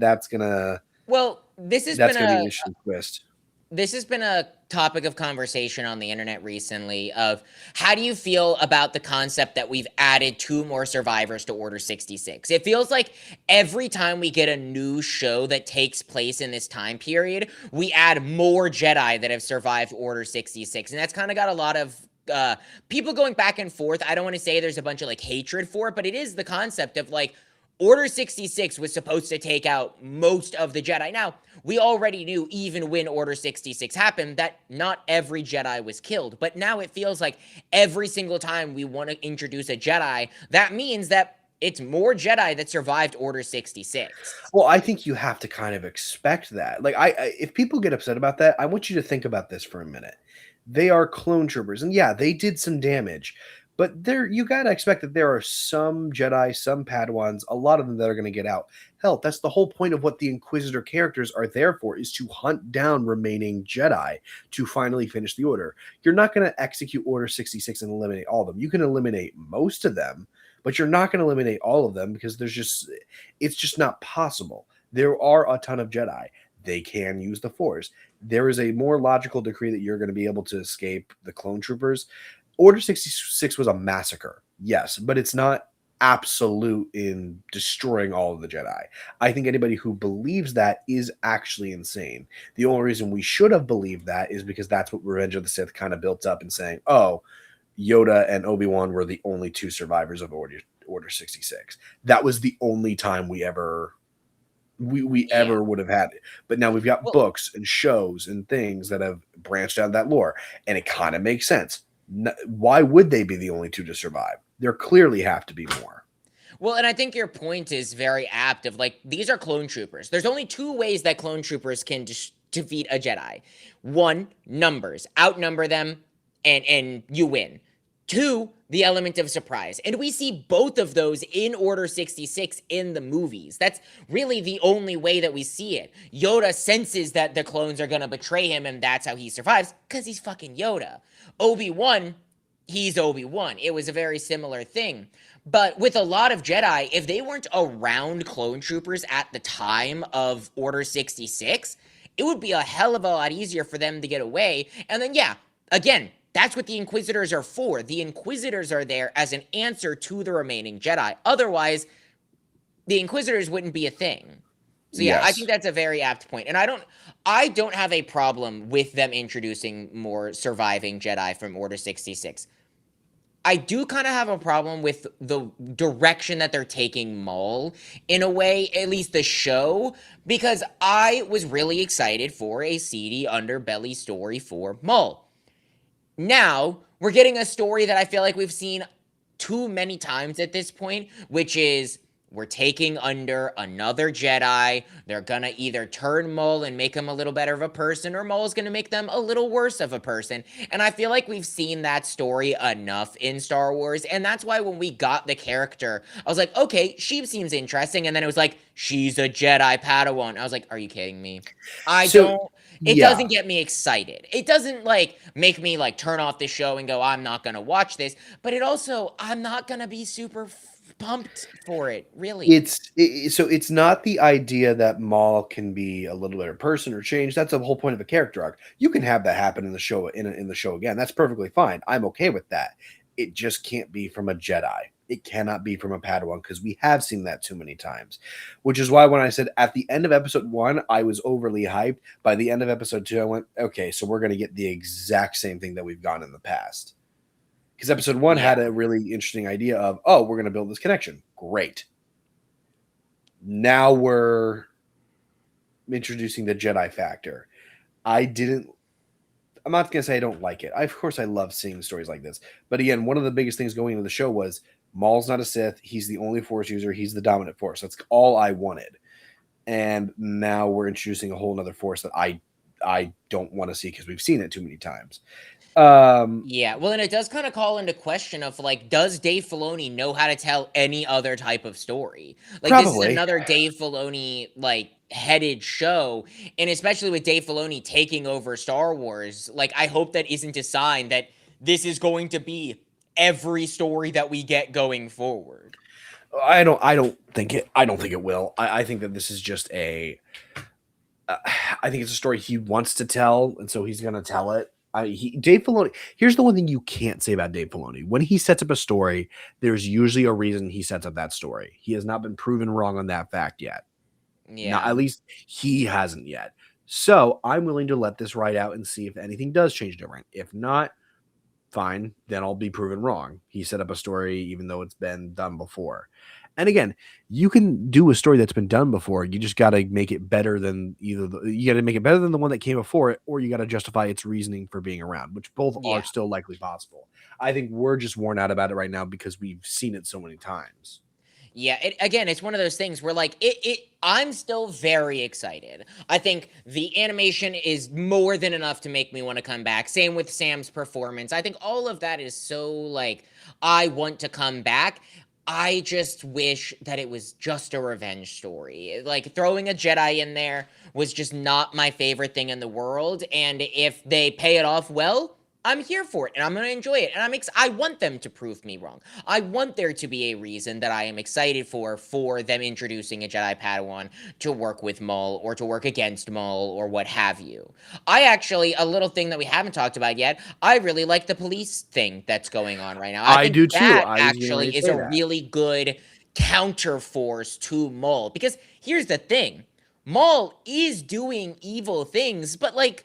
Well, That's going to be an interesting twist. this has been a topic of conversation on the internet recently of how do you feel about the concept that we've added two more survivors to Order 66? It feels like every time we get a new show that takes place in this time period, we add more Jedi that have survived Order 66. And that's kind of got a lot of people going back and forth. I don't want to say there's a bunch of like hatred for it, but it is the concept of like Order 66 was supposed to take out most of the Jedi. Now, we already knew, even when Order 66 happened, that not every Jedi was killed. But now it feels like every single time we want to introduce a Jedi, that means that it's more Jedi that survived Order 66. Well, I think you have to kind of expect that. Like, if people get upset about that, I want you to think about this for a minute. They are clone troopers, and yeah, they did some damage, But you gotta expect that there are some Jedi, some Padawans, a lot of them that are gonna get out. Hell, that's the whole point of what the Inquisitor characters are there for, is to hunt down remaining Jedi to finally finish the Order. You're not gonna execute Order 66 and eliminate all of them. You can eliminate most of them, but you're not gonna eliminate all of them because it's just not possible. There are a ton of Jedi. They can use the Force. There is a more logical decree that you're going to be able to escape the clone troopers. Order 66 was a massacre, yes, but it's not absolute in destroying all of the Jedi. I think anybody who believes that is actually insane. The only reason we should have believed that is because that's what Revenge of the Sith kind of built up in saying, oh, Yoda and Obi-Wan were the only two survivors of Order 66. That was the only time we ever would have had it. But now we've got Well, books and shows and things that have branched out of that lore, and it kind of makes sense. Why would they be the only two to survive? There clearly have to be more. Well, and I think your point is very apt of like, these are clone troopers. There's only two ways that clone troopers can defeat a Jedi. One, numbers. Outnumber them and you win. Two, the element of surprise. And we see both of those in Order 66 in the movies. That's really the only way that we see it. Yoda senses that the clones are going to betray him, and that's how he survives, because he's fucking Yoda. Obi-Wan, he's Obi-Wan. It was a very similar thing. But with a lot of Jedi, if they weren't around clone troopers at the time of Order 66, it would be a hell of a lot easier for them to get away. And then, yeah, again, that's what the Inquisitors are for. The Inquisitors are there as an answer to the remaining Jedi. Otherwise, the Inquisitors wouldn't be a thing. So yeah, I think that's a very apt point. And I don't have a problem with them introducing more surviving Jedi from Order 66. I do kind of have a problem with the direction that they're taking Maul in a way, at least the show, because I was really excited for a seedy underbelly story for Maul. Now, we're getting a story that I feel like we've seen too many times at this point, which is we're taking under another Jedi. They're gonna either turn Maul and make him a little better of a person, or Maul's gonna make them a little worse of a person. And I feel like we've seen that story enough in Star Wars, and that's why when we got the character, I was like, okay, she seems interesting, and then it was like, she's a Jedi Padawan. I was like, are you kidding me? I So don't it yeah, doesn't get me excited. It doesn't like make me like turn off the show and go, I'm not gonna watch this. But it also, I'm not gonna be super pumped for it, really. so it's not the idea that Maul can be a little better person or change. That's the whole point of a character arc. You can have that happen in the show in the show again. That's perfectly fine. I'm okay with that. It just can't be from a Jedi. It cannot be from a Padawan because we have seen that too many times. Which is why when I said at the end of episode 1, I was overly hyped. By the end of episode 2, I went, okay, so we're going to get the exact same thing that we've gotten in the past. Because episode 1 Yeah. had a really interesting idea of, oh, we're going to build this connection. Great. Now we're introducing the Jedi factor. I'm not going to say I don't like it. Of course, I love seeing stories like this. But again, one of the biggest things going into the show was Maul's not a Sith. He's the only Force user. He's the dominant Force. That's all I wanted. And now we're introducing a whole nother Force that I don't want to see because we've seen it too many times. Yeah, well, and it does kind of call into question of like, does Dave Filoni know how to tell any other type of story? Like, this is Probably. another Dave Filoni like headed show, and especially with Dave Filoni taking over Star Wars, like I hope that isn't a sign that this is going to be every story that we get going forward. I don't think it will. I think that this is just I think it's a story he wants to tell, and so he's going to tell it. Dave Filoni. Here's the one thing you can't say about Dave Filoni: when he sets up a story, there's usually a reason he sets up that story. He has not been proven wrong on that fact yet. Not Yeah. at least he hasn't yet. So I'm willing to let this ride out and see if anything does change different. If not, fine, then I'll be proven wrong. He set up a story even though it's been done before. And again, you can do a story that's been done before. You just got to make it better than you got to make it better than the one that came before it, or you got to justify its reasoning for being around, which both are Yeah. still likely possible. I think we're just worn out about it right now because we've seen it so many times. Yeah, again, it's one of those things where like I'm still very excited. I think the animation is more than enough to make me want to come back. Same with Sam's performance. I think all of that is so like I want to come back. I just wish that it was just a revenge story. Like throwing a Jedi in there was just not my favorite thing in the world, and if they pay it off well, I'm here for it and I'm going to enjoy it. And I want them to prove me wrong. I want there to be a reason that I am excited for them introducing a Jedi Padawan to work with Maul or to work against Maul or what have you. I actually, a little thing that we haven't talked about yet, I really like the police thing that's going on right now. I I think do too. that I was getting ready actually to is say a that. really good counterforce to Maul, because here's the thing. Maul is doing evil things, but like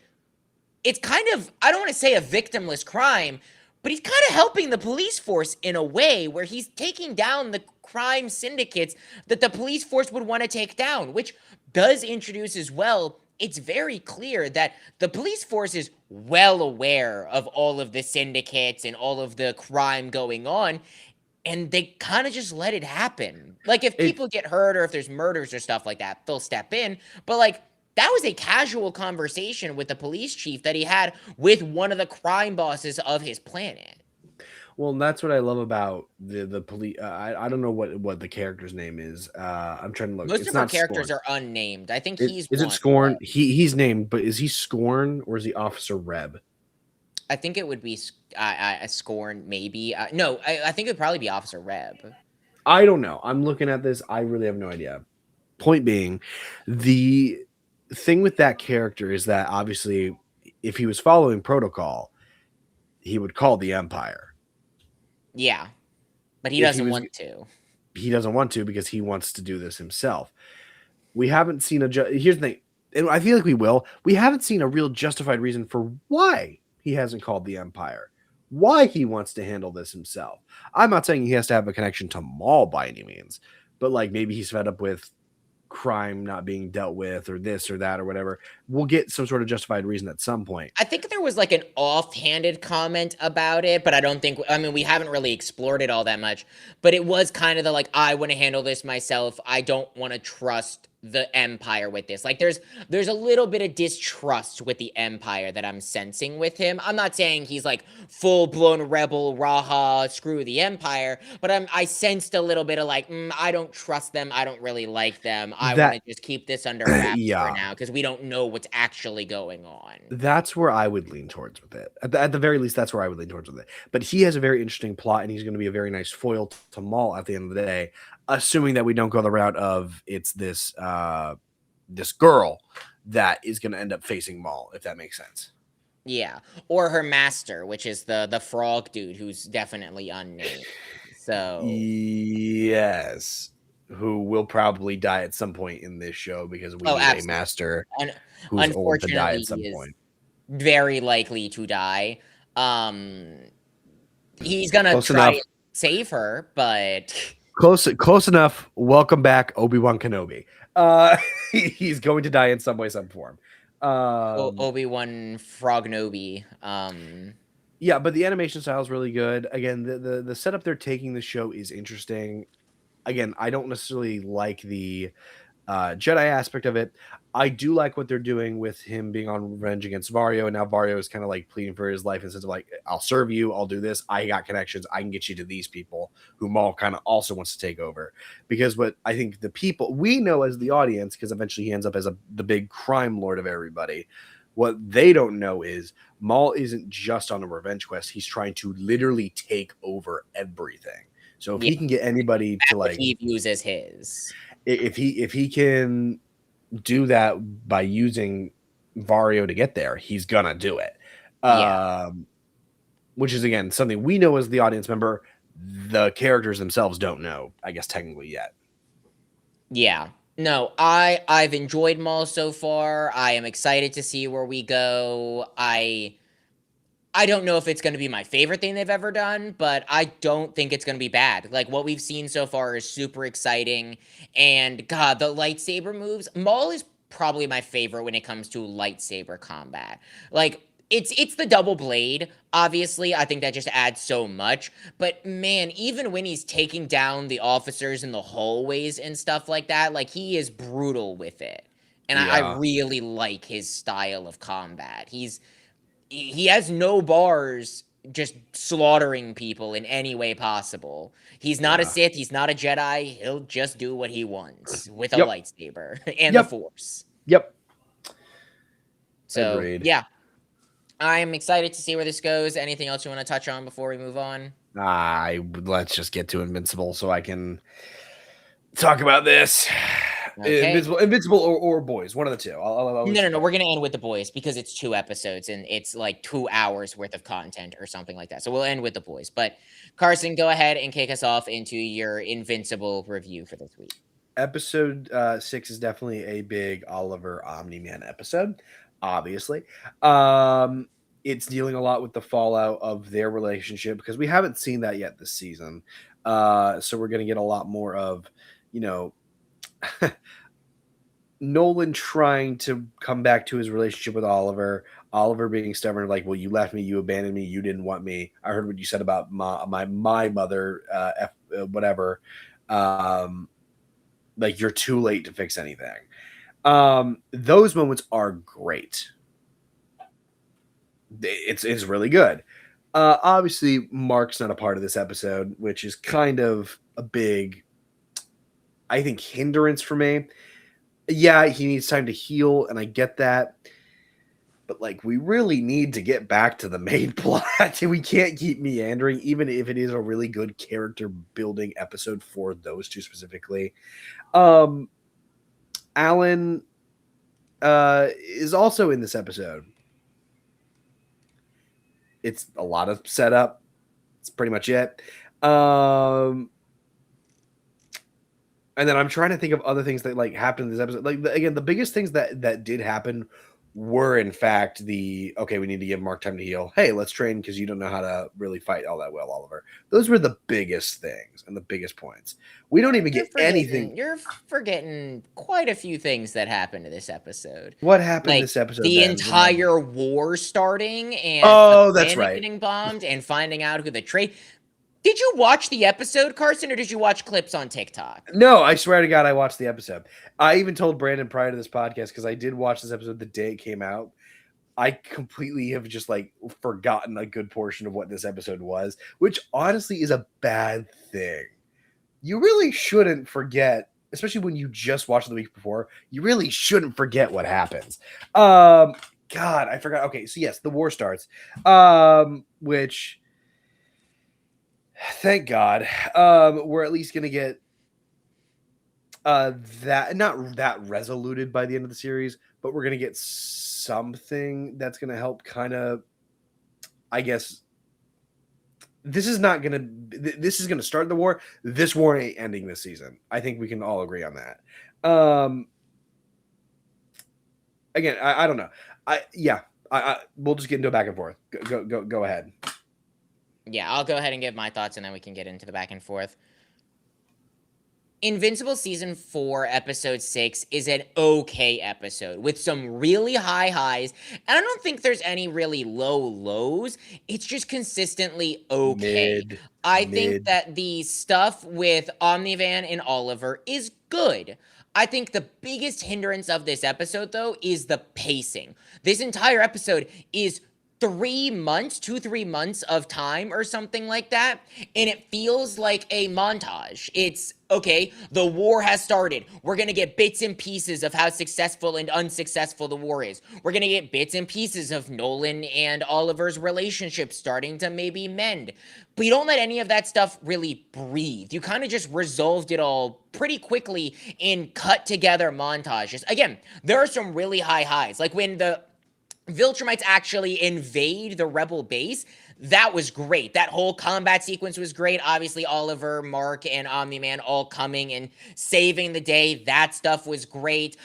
it's kind of, I don't want to say a victimless crime, but he's kind of helping the police force in a way where he's taking down the crime syndicates that the police force would want to take down, which does introduce as well. It's very clear that the police force is well aware of all of the syndicates and all of the crime going on, and they kind of just let it happen. Like if It people get hurt or if there's murders or stuff like that, they'll step in. But like that was a casual conversation with the police chief that he had with one of the crime bosses of his planet. Well, that's what I love about the police. I don't know what the character's name is. I'm trying to look. Most It's of our not characters Scorn. are unnamed. I think he's Is it one. Scorn? He's named, but is he Scorn or is he Officer Reb? I think it would be a Scorn, maybe. No, I think it would probably be Officer Reb. I don't know. I'm looking at this. I really have no idea. Point being, the thing with that character is that obviously, if he was following protocol, he would call the Empire. Yeah, but he If he doesn't was, want to. he doesn't want to because he wants to do this himself. We haven't seen here's the thing, and I feel like we will. We haven't seen a real justified reason for why he hasn't called the Empire, why he wants to handle this himself. I'm not saying he has to have a connection to Maul by any means, but like maybe he's fed up with crime not being dealt with or this or that or whatever. We'll get some sort of justified reason at some point. I think there was like an offhanded comment about it, but I don't think, I mean, we haven't really explored it all that much, but it was kind of the like, I want to handle this myself. I don't want to trust the Empire with this. Like there's a little bit of distrust with the Empire that I'm sensing with him. I'm not saying he's like full-blown rebel, raha, screw the Empire, but I sensed a little bit of like, I don't trust them. I don't really like them. I want That to just keep this under wraps for yeah, now because we don't know what's actually going on. that's where I would lean towards with it. At the very least, that's where I would lean towards with it. But he has a very interesting plot, and he's going to be a very nice foil to Maul at the end of the day, assuming that we don't go the route of it's this girl that is going to end up facing Maul, if that makes sense. Yeah, or her master, which is the frog dude who's definitely unnamed. So, Yes, who will probably die at some point in this show because we oh, need a absolutely. master Un who's old to die Unfortunately, at some he is point. very likely to die. Um, he's gonna Close try enough. and save her, but Close enough. Welcome back, Obi-Wan Kenobi. Uh, he's going to die in some way, some form. Obi-Wan Frognobi. Yeah, but the animation style is really good. Again, the setup they're taking the show is interesting. Again, I don't necessarily like the Jedi aspect of it. I do like what they're doing with him being on revenge against Vario, and now Vario is kind of like pleading for his life instead of like, I'll serve you, I'll do this, I got connections, I can get you to these people who Maul kind of also wants to take over. Because what I think the people we know as the audience, because eventually he ends up as the big crime lord of everybody, what they don't know is Maul isn't just on a revenge quest, he's trying to literally take over everything. So if Yeah, he can get anybody to what like, he views as his. if he can do that by using Vario to get there, he's gonna do it. Yeah. Which is again something we know as the audience member. The characters themselves don't know, I guess, technically yet. Yeah. No, I've enjoyed Maul so far. I am excited to see where we go. I don't know if it's going to be my favorite thing they've ever done, but I don't think it's going to be bad. Like what we've seen so far is super exciting, and God, the lightsaber moves. Maul is probably my favorite when it comes to lightsaber combat. Like It's the double blade. Obviously, I think that just adds so much. But man, even when he's taking down the officers in the hallways and stuff like that, like he is brutal with it. And I Yeah. really like his style of combat. He has no bars just slaughtering people in any way possible. He's not a Yeah. Sith, he's not a Jedi. He'll just do what he wants with a Yep. lightsaber and the Yep. Force. Yep. So, Agreed. yeah, I'm excited to see where this goes. Anything else you want to touch on before we move on? Let's just get to Invincible so I can talk about this. Okay. Invincible or Boys, one of the two. I'll let No, no, you no. pick. We're gonna end with the boys because it's 2 episodes and it's like 2 hours worth of content or something like that. So we'll end with the boys. But Carson, go ahead and kick us off into your Invincible review for this week. Episode 6 is definitely a big Oliver Omni-Man episode, obviously. It's dealing a lot with the fallout of their relationship because we haven't seen that yet this season. So we're going to get a lot more of, you know, Nolan trying to come back to his relationship with Oliver. Oliver being stubborn, like, well, you left me, you abandoned me, you didn't want me. I heard what you said about my mother, whatever. Like, you're too late to fix anything. Those moments are great. It's really good. Obviously, Mark's not a part of this episode, which is kind of a big, I think, hindrance for me. Yeah, he needs time to heal, and I get that. But like, we really need to get back to the main plot. We can't keep meandering, even if it is a really good character building episode for those two specifically. Alan is also in this episode. It's a lot of setup. It's pretty much it. And then I'm trying to think of other things that like happened in this episode. Like again, the biggest things that did happen were in fact okay, we need to give Mark time to heal. Hey, let's train because you don't know how to really fight all that well, Oliver. Those were the biggest things and the biggest points. We don't even get anything. You're forgetting quite a few things that happened in this episode. What happened Like this episode? the Then? entire war starting and the Oh, that's planet right. getting bombed and finding out who the trade. Did you watch the episode, Carson, or did you watch clips on TikTok? No, I swear to God, I watched the episode. I even told Brandon prior to this podcast because I did watch this episode the day it came out. I completely have just like forgotten a good portion of what this episode was, which honestly is a bad thing. You really shouldn't forget, especially when you just watched it the week before. You really shouldn't forget what happens. God, I forgot. Okay, so yes, the war starts, which thank God, we're at least gonna get that not that resoluted by the end of the series, but we're gonna get something that's gonna help kind of, I guess. This is not gonna. This is gonna start the war. This war ain't ending this season. I think we can all agree on that. Again, I don't know. We'll just get into a back and forth. Go ahead. Yeah, I'll go ahead and give my thoughts and then we can get into the back and forth. Invincible Season 4, Episode 6 is an okay episode with some really high highs, and I don't think there's any really low lows. It's just consistently okay. I think that the stuff with Omnivan and Oliver is good. I think the biggest hindrance of this episode, though, is the pacing. This entire episode is 3 months, 3 months of time or something like that. And it feels like a montage. It's okay, the war has started. We're going to get bits and pieces of how successful and unsuccessful the war is. We're going to get bits and pieces of Nolan and Oliver's relationship starting to maybe mend. But you don't let any of that stuff really breathe. You kind of just resolved it all pretty quickly in cut together montages. Again, there are some really high highs. Like when the Viltrumites actually invade the rebel base. That was great. That whole combat sequence was great. Obviously, Oliver, Mark, and Omni-Man all coming and saving the day. That stuff was great.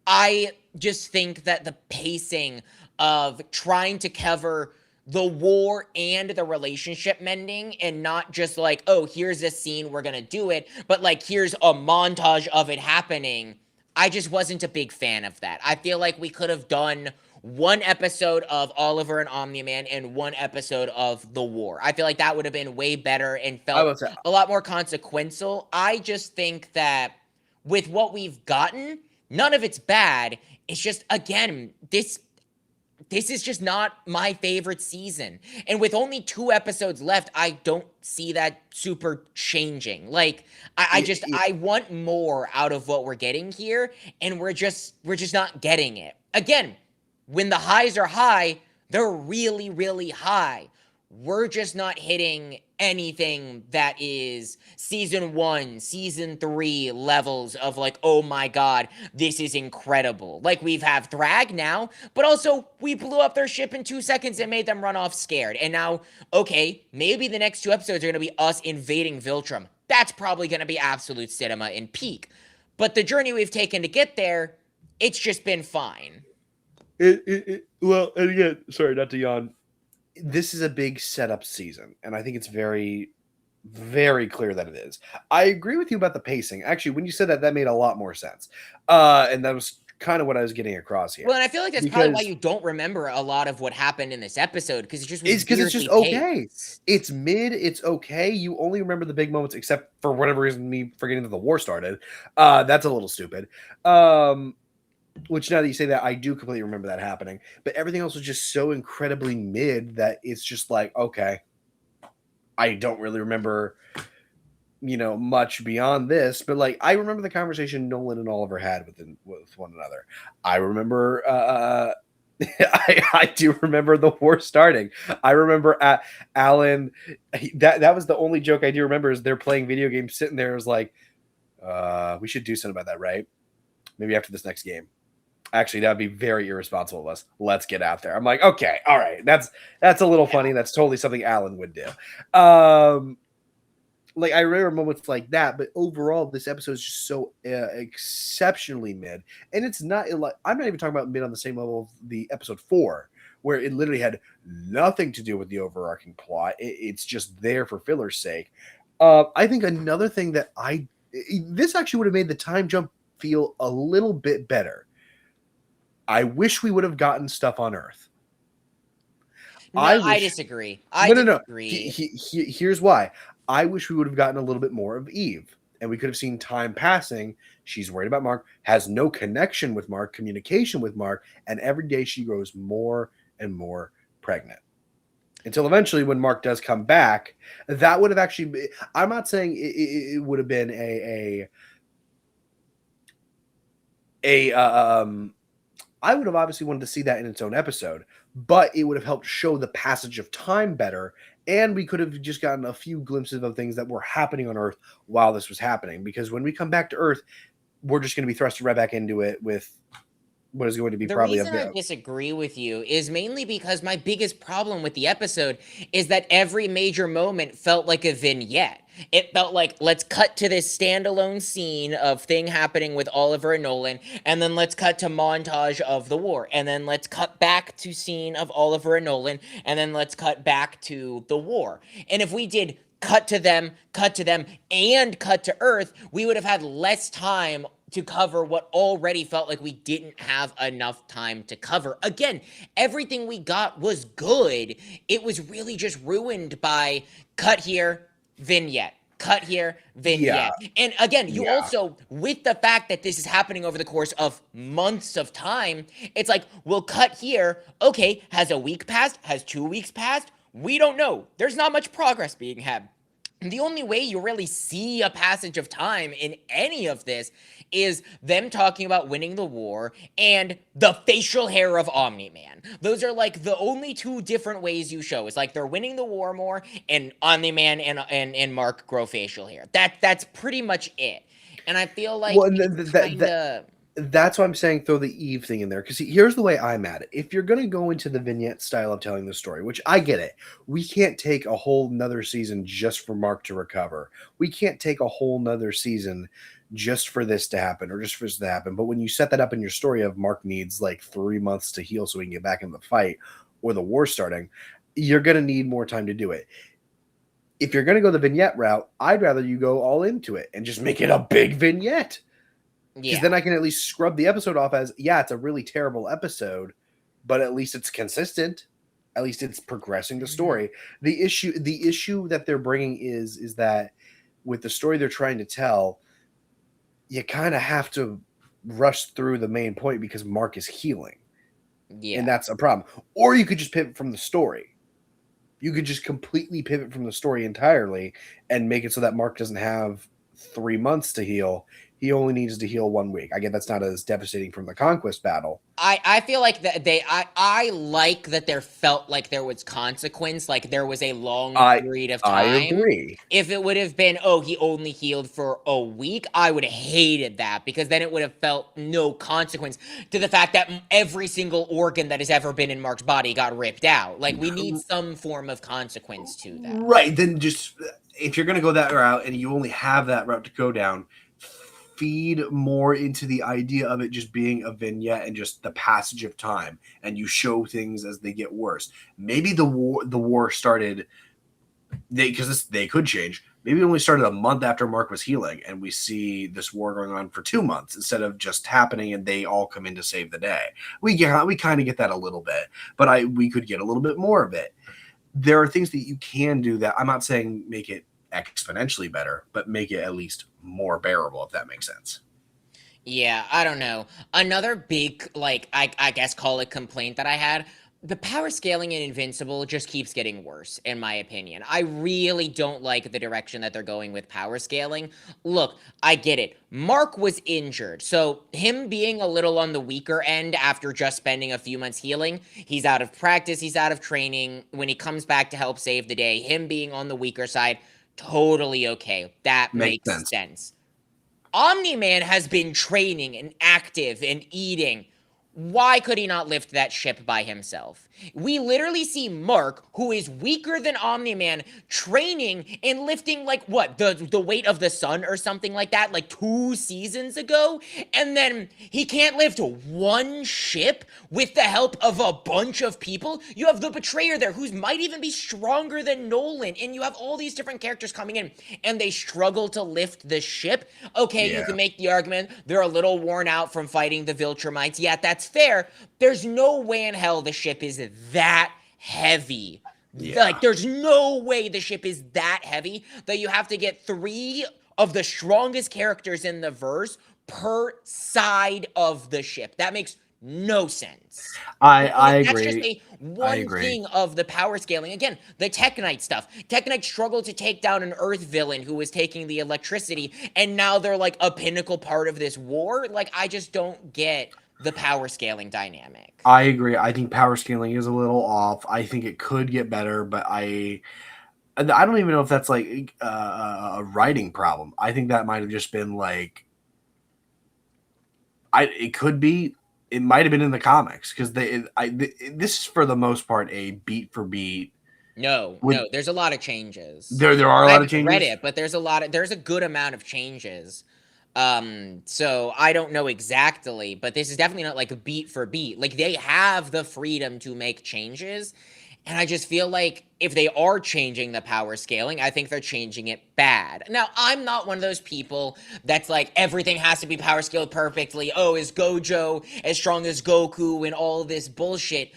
I just think that the pacing of trying to cover the war and the relationship mending and not just like, oh, here's a scene, we're gonna do it, but like, here's a montage of it happening. I just wasn't a big fan of that. I feel like we could have done one episode of Oliver and Omni-Man and one episode of The War. I feel like that would have been way better and I felt would say a lot more consequential. I just think that with what we've gotten, none of it's bad. It's just, again, this is just not my favorite season. And with only 2 episodes left, I don't see that super changing. Like, I want more out of what we're getting here, and we're just not getting it. Again, when the highs are high, they're really, really high. We're just not hitting anything that is season 1, season 3 levels of like, oh my god, this is incredible. Like, we've have Thrag now, but also we blew up their ship in 2 seconds and made them run off scared. And now, okay, maybe the next 2 episodes are going to be us invading Viltrum. That's probably going to be absolute cinema and peak. But the journey we've taken to get there, it's just been fine. Well, and again, sorry, not to yawn. This is a big setup season, and I think it's very, very clear that it is. I agree with you about the pacing. Actually, when you said that, that made a lot more sense. And that was kind of what I was getting across here. Well, and I feel like that's probably why you don't remember a lot of what happened in this episode, because it just was because it's just weirdly okay. paced. It's mid. It's okay. You only remember the big moments, except for whatever reason, me forgetting that the war started. That's a little stupid. Which, now that you say that, I do completely remember that happening. But everything else was just so incredibly mid that it's just like, okay, I don't really remember, much beyond this. But like, I remember the conversation Nolan and Oliver had with one another. I remember. I do remember the war starting. I remember Alan. That was the only joke I do remember, is they're playing video games, sitting there. It was like, we should do something about that, right? Maybe after this next game. Actually, that'd be very irresponsible of us. Let's get out there. I'm like, okay, all right. That's a little funny. That's totally something Alan would do. Like, I remember moments like that, but overall, this episode is just so exceptionally mid. And it's not like, I'm not even talking about mid on the same level of the episode 4, where it literally had nothing to do with the overarching plot. It's just there for filler's sake. I think another thing that this actually would have made the time jump feel a little bit better. I wish we would have gotten stuff on Earth. No, I disagree. Disagree. Here's why. I wish we would have gotten a little bit more of Eve, and we could have seen time passing. She's worried about Mark, has no connection with Mark, communication with Mark, and every day she grows more and more pregnant. Until eventually, when Mark does come back, that would have actually been, I'm not saying it would have been I would have obviously wanted to see that in its own episode, but it would have helped show the passage of time better, and we could have just gotten a few glimpses of things that were happening on Earth while this was happening. Because when we come back to Earth, we're just going to be thrust right back into it with what is going to be probably a bit. The reason I disagree with you is mainly because my biggest problem with the episode is that every major moment felt like a vignette. It felt like, let's cut to this standalone scene of thing happening with Oliver and Nolan, and then let's cut to montage of the war, and then let's cut back to scene of Oliver and Nolan, and then let's cut back to the war. And if we did cut to them, and cut to Earth, we would have had less time to cover what already felt like we didn't have enough time to cover. Again, everything we got was good. It was really just ruined by cut here, vignette. Cut here, vignette. Yeah. And again, you also, with the fact that this is happening over the course of months of time, it's like, we'll cut here. Okay, has a week passed? Has 2 weeks passed? We don't know. There's not much progress being had. The only way you really see a passage of time in any of this is them talking about winning the war and the facial hair of Omni-Man. Those are like the only 2 different ways you show. It's like they're winning the war more, and Omni-Man and Mark grow facial hair. That's pretty much it. And I feel like that's why I'm saying throw the Eve thing in there. Because here's the way I'm at it. If you're going to go into the vignette style of telling the story, which I get it, we can't take a whole nother season just for Mark to recover. We can't take a whole nother season just for this to happen or just for this to happen. But when you set that up in your story of Mark needs like 3 months to heal so he can get back in the fight or the war starting, you're going to need more time to do it. If you're going to go the vignette route, I'd rather you go all into it and just make it a big vignette. Because then I can at least scrub the episode off as, yeah, it's a really terrible episode, but at least it's consistent. At least it's progressing the story. The issue that they're bringing is that with the story they're trying to tell, you kind of have to rush through the main point because Mark is healing, and Yeah. that's a problem. Or you could just pivot from the story. You could just completely pivot from the story entirely and make it so that Mark doesn't have 3 months to heal. He only needs to heal 1 week. I get that's not as devastating from the conquest battle. I feel like that I like that there felt like there was consequence, like there was a long I period of I time. agree. If it would have been, oh, he only healed for a week, I would have hated that because then it would have felt no consequence to the fact that every single organ that has ever been in Mark's body got ripped out. Like we need some form of consequence to that. Right, then just if you're going to go that route and you only have that route to go down, feed more into the idea of it just being a vignette and just the passage of time, and you show things as they get worse. Maybe the war started they could change. Maybe it only started a month after Mark was healing, and we see this war going on for 2 months instead of just happening and they all come in to save the day. We kind of get that a little bit, but we could get a little bit more of it. There are things that you can do that I'm not saying make it exponentially better, but make it at least more bearable, if that makes sense. Yeah, I don't know. Another big, like, I guess call it complaint that I had, the power scaling in Invincible just keeps getting worse, in my opinion. I really don't like the direction that they're going with power scaling. Look, I get it. Mark was injured, so him being a little on the weaker end after just spending a few months healing, he's out of practice, he's out of training. When he comes back to help save the day, him being on the weaker side, totally okay. That Makes makes sense. sense. Omni-Man has been training and active and eating. Why could he not lift that ship by himself? We literally see Mark, who is weaker than Omni-Man, training and lifting like what? The weight of the sun or something like that, like 2 seasons ago? And then he can't lift one ship with the help of a bunch of people? You have the Betrayer there, who might even be stronger than Nolan, and you have all these different characters coming in, and they struggle to lift the ship. Okay, you Yeah. can make the argument they're a little worn out from fighting the Viltrumites. Yeah, that's fair. There's no way in hell the ship is that heavy. Yeah. Like, there's no way the ship is that heavy that you have to get 3 of the strongest characters in the verse per side of the ship. That makes no sense. I That's just agree. a I one agree. thing of the power scaling. Again, the Teknite stuff. Teknite struggled to take down an Earth villain who was taking the electricity, and now they're like a pinnacle part of this war. Like, I just don't get the power scaling dynamic. I agree. I think power scaling is a little off. I think it could get better, but I don't even know if that's like a writing problem. I think that might have just been like it could be. It might have been in the comics because this is for the most part a beat for beat. No, With no, there's a lot of changes. there are a I lot of haven't read changes. it, but there's a good amount of changes. So I don't know exactly, but this is definitely not like beat for beat. Like they have the freedom to make changes, and I just feel like if they are changing the power scaling, I think they're changing it bad. Now, I'm not one of those people that's like everything has to be power scaled perfectly. Oh, is Gojo as strong as Goku and all this bullshit?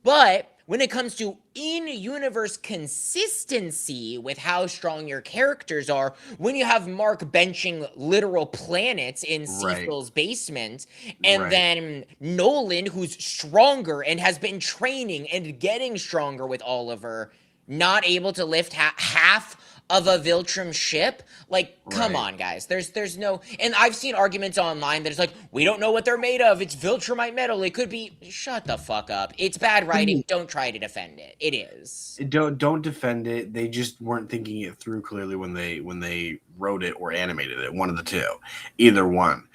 But when it comes to in-universe consistency with how strong your characters are, when you have Mark benching literal planets in Right. Cecil's basement, and Right. then Nolan, who's stronger and has been training and getting stronger with Oliver, not able to lift half of a Viltrum ship. Like, come Right. on, guys. There's no, and I've seen arguments online that it's like, we don't know what they're made of. It's Viltrumite metal. It could be. Shut the fuck up. It's bad What do you writing. mean? Don't try to defend it. It is. Don't defend it. They just weren't thinking it through clearly when they wrote it or animated it. One of the two, either one.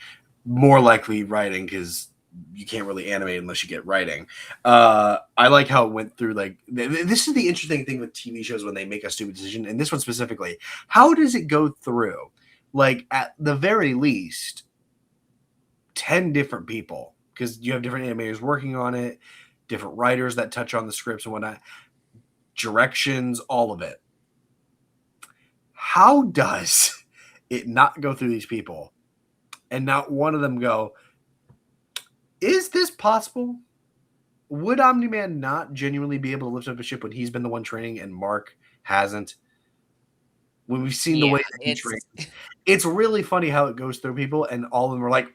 More likely writing because you can't really animate unless you get writing. I like how it went through. Like this is the interesting thing with TV shows when they make a stupid decision, and this one specifically. How does it go through? Like at the very least, 10 different people because you have different animators working on it, different writers that touch on the scripts and whatnot, directions, all of it. How does it not go through these people and not one of them go, is this possible? would Omni-Man not genuinely be able to lift up a ship when he's been the one training and Mark hasn't? When we've seen the Yeah, way that he trains, it's really funny how it goes through people, and all of them are like,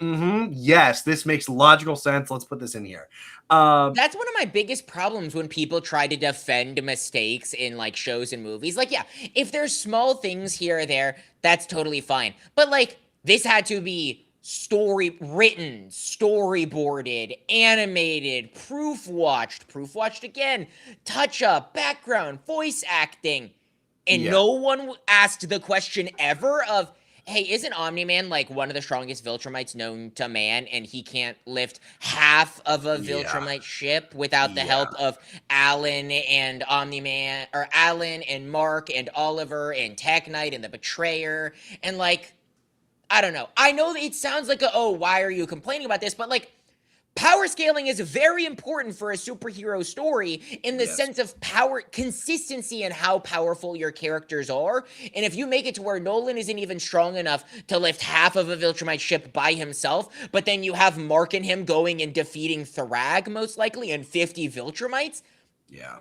yes, this makes logical sense. Let's put this in here. that's one of my biggest problems when people try to defend mistakes in like shows and movies. Like, yeah, if there's small things here or there, that's totally fine. But like, this had to be story written, storyboarded, animated, proof watched again, touch up, background, voice acting. And Yeah, no one asked the question ever of, hey, isn't Omni-Man like one of the strongest Viltrumites known to man, and he can't lift half of a yeah, Viltrumite ship without the yeah. help of Alan and Omni-Man, or Alan and Mark and Oliver and Tech Knight and the Betrayer, and like, I don't know. I know that it sounds like oh, why are you complaining about this? But like, power scaling is very important for a superhero story in the Yes. sense of power consistency and how powerful your characters are. And if you make it to where Nolan isn't even strong enough to lift half of a Viltrumite ship by himself, but then you have Mark and him going and defeating Thrag most likely and 50 Viltrumites, Yeah.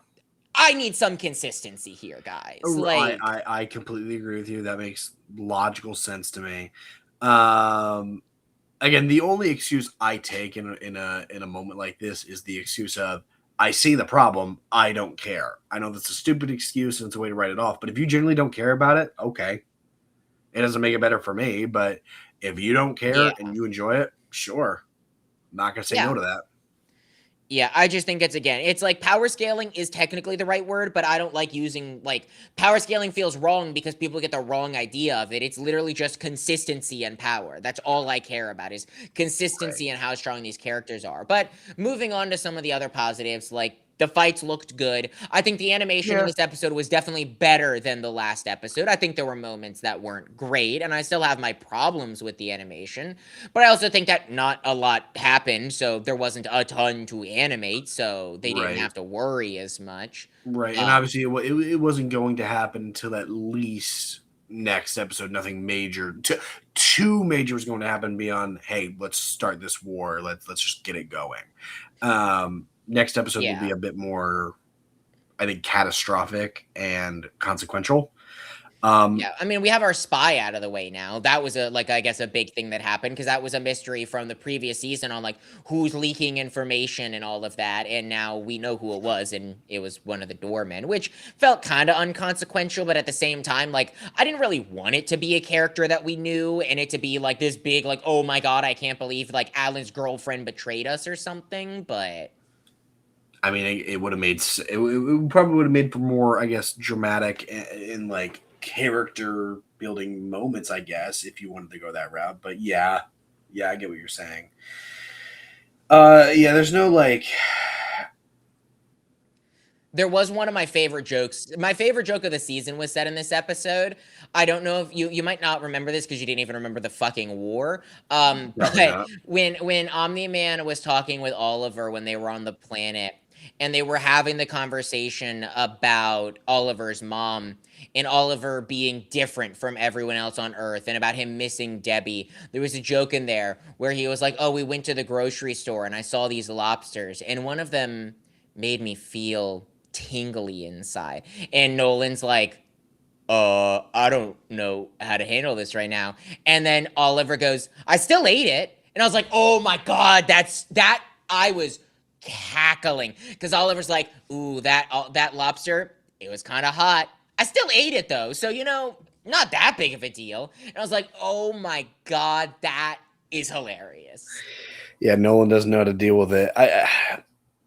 I need some consistency here, guys. Like, I completely agree with you. That makes logical sense to me. Um, Again, the only excuse I take in a moment like this is the excuse of I see the problem, I don't care. I know that's a stupid excuse and it's a way to write it off, but if you genuinely don't care about it, okay. It doesn't make it better for me, but if you don't yeah. care and you enjoy it, sure. I'm not gonna say Yeah. no to that. Yeah, I just think it's like power scaling is technically the right word, but I don't like using like power scaling feels wrong because people get the wrong idea of it. It's literally just consistency and power. That's all I care about is Right. consistency and how strong these characters are. But moving on to some of the other positives, like the fights looked good. I think the animation in Yeah. this episode was definitely better than the last episode. I think there were moments that weren't great, and I still have my problems with the animation. But I also think that not a lot happened, so there wasn't a ton to animate, so they didn't Right. have to worry as much. Right. And Um, obviously it wasn't going to happen until at least next episode. Nothing major. Too major was going to happen beyond, hey, let's start this war. Let's just get it going. Next episode will be yeah. a bit more, I think, catastrophic and consequential. Yeah, I mean, we have our spy out of the way now. That was I guess a big thing that happened because that was a mystery from the previous season on like who's leaking information and all of that. And now we know who it was, and it was one of the doormen, which felt kind of unconsequential, but at the same time, like I didn't really want it to be a character that we knew and it to be like this big, like, oh my god, I can't believe like Alan's girlfriend betrayed us or something. But I mean, it would have made it probably would have made for more, I guess, dramatic in like character building moments, I guess, if you wanted to go that route. But yeah, yeah, I get what you're saying. Yeah, there's no like, there was one of my favorite jokes. My favorite joke of the season was said in this episode. I don't know if you might not remember this because you didn't even remember the fucking war. probably But not. when Omni Man was talking with Oliver when they were on the planet and they were having the conversation about Oliver's mom and Oliver being different from everyone else on Earth and about him missing Debbie, there was a joke in there where he was like, "Oh, we went to the grocery store and I saw these lobsters and one of them made me feel tingly inside." And Nolan's like, I don't know how to handle this right now. And then Oliver goes, I still ate it. And I was like, oh my God, that I was cackling. Because Oliver's like, ooh, that lobster, it was kind of hot. I still ate it though. So, not that big of a deal. And I was like, oh my God, that is hilarious. Yeah, Nolan doesn't know how to deal with it.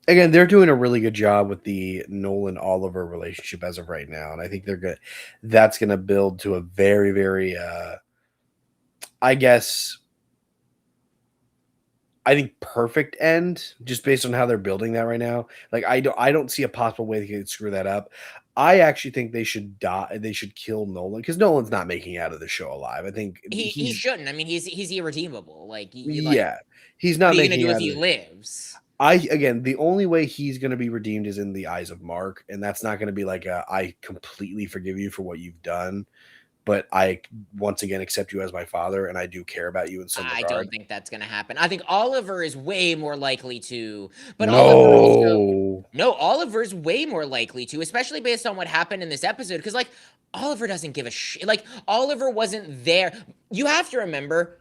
Again, they're doing a really good job with the Nolan Oliver relationship as of right now, and I think they're good. That's going to build to a very, very, I guess, I think perfect end just based on how they're building that right now. Like I don't see a possible way they could screw that up. I actually think they should die. They should kill Nolan because Nolan's not making it out of the show alive. I think He he's shouldn't. I mean, he's irredeemable. Like, like, yeah, he's what not are you gonna making it do if out of he the. lives? I again, the only way he's going to be redeemed is in the eyes of Mark, and that's not going to be like a I completely forgive you for what you've done. but I once again accept you as my father, and I do care about you in some I regard. don't think that's gonna happen. I think Oliver is way more likely to, but Oliver also No. no, Oliver's way more likely to, especially based on what happened in this episode. Because like Oliver doesn't give a shit. Like Oliver wasn't there. You have to remember,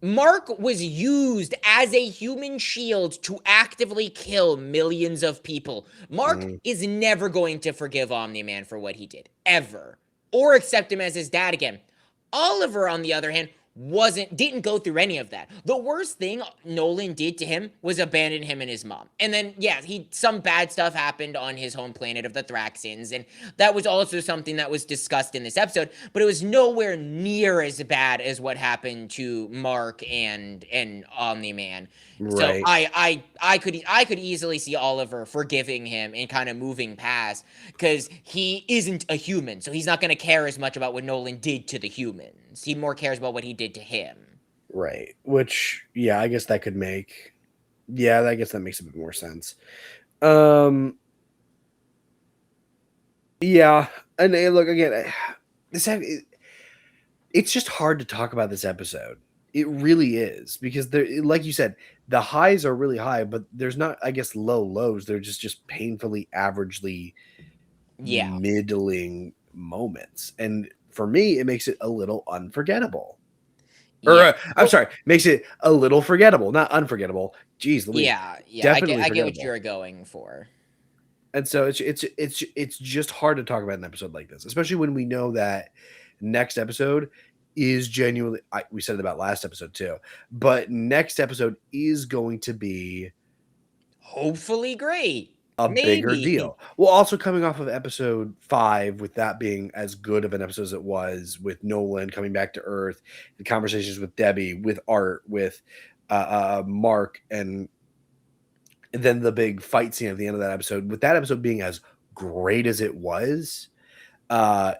Mark was used as a human shield to actively kill millions of people. Mark Mm, is never going to forgive Omni-Man for what he did, ever, or accept him as his dad again. Oliver, on the other hand, didn't go through any of that. The worst thing Nolan did to him was abandon him and his mom. And then yeah, some bad stuff happened on his home planet of the Thraxians, and that was also something that was discussed in this episode, but it was nowhere near as bad as what happened to Mark and Omni-Man. So right. I could easily see Oliver forgiving him and kind of moving past, because he isn't a human, so he's not going to care as much about what Nolan did to the humans. He more cares about what he did to him. Right. Which, yeah, I guess that could make. Yeah, I guess that makes a bit more sense. Um. Yeah, and look again. It's just hard to talk about this episode. It really is, because there, like you said, the highs are really high, but there's not, I guess, low lows. They're just painfully averagely Yeah, middling moments, and for me, it makes it a little unforgettable. Or yeah. I'm Well, sorry, makes it a little forgettable, not unforgettable. Jeez, Louise, yeah. I get definitely I get what forgettable. you're going for. And so it's just hard to talk about an episode like this, especially when we know that next episode is genuinely. We said it about last episode too, but next episode is going to be Hopefully great. a bigger Maybe. deal. Well, also coming off of episode 5, with that being as good of an episode as it was, with Nolan coming back to Earth, the conversations with Debbie, with Art, with Mark, and then the big fight scene at the end of that episode, with that episode being as great as it was, uh,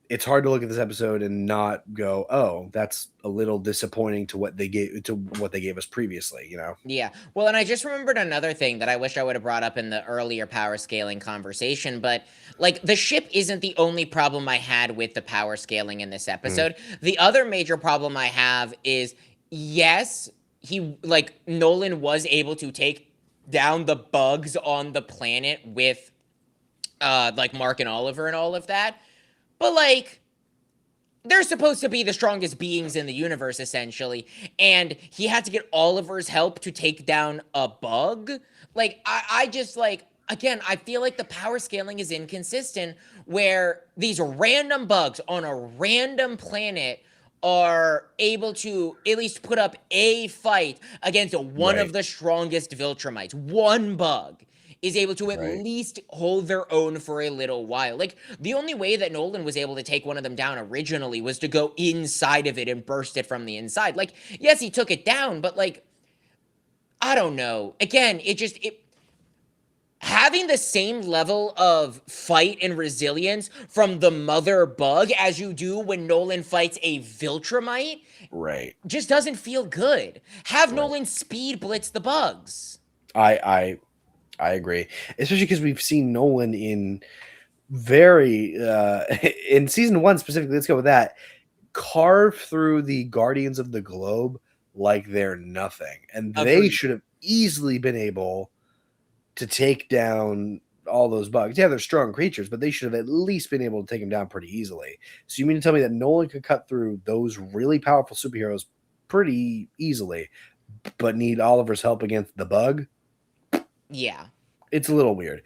it's hard to look at this episode and not go, "Oh, that's a little disappointing to what they gave us previously." You know? Yeah. Well, and I just remembered another thing that I wish I would have brought up in the earlier power scaling conversation, but like the ship isn't the only problem I had with the power scaling in this Mm, episode. The other major problem I have is, yes, he like Nolan was able to take down the bugs on the planet with like Mark and Oliver and all of that. But like they're supposed to be the strongest beings in the universe, essentially, and he had to get Oliver's help to take down a bug. Like, I just like, again, I feel like the power scaling is inconsistent, where these random bugs on a random planet are able to at least put up a fight against one of right, the strongest Viltrumites. One bug is able to at right, least hold their own for a little while. Like, the only way that Nolan was able to take one of them down originally was to go inside of it and burst it from the inside. Like, yes, he took it down, but like, I don't know. Again, it having the same level of fight and resilience from the mother bug as you do when Nolan fights a Viltrumite right, just doesn't feel good. Have right. Nolan speed blitz the bugs. I I agree, especially because we've seen Nolan in very in season 1 specifically. Let's go with that. Carve through the Guardians of the Globe like they're nothing, and they Agreed. should have easily been able to take down all those bugs. Yeah, they're strong creatures, but they should have at least been able to take them down pretty easily. So you mean to tell me that Nolan could cut through those really powerful superheroes pretty easily, but need Oliver's help against the bug? Yeah. It's a little weird.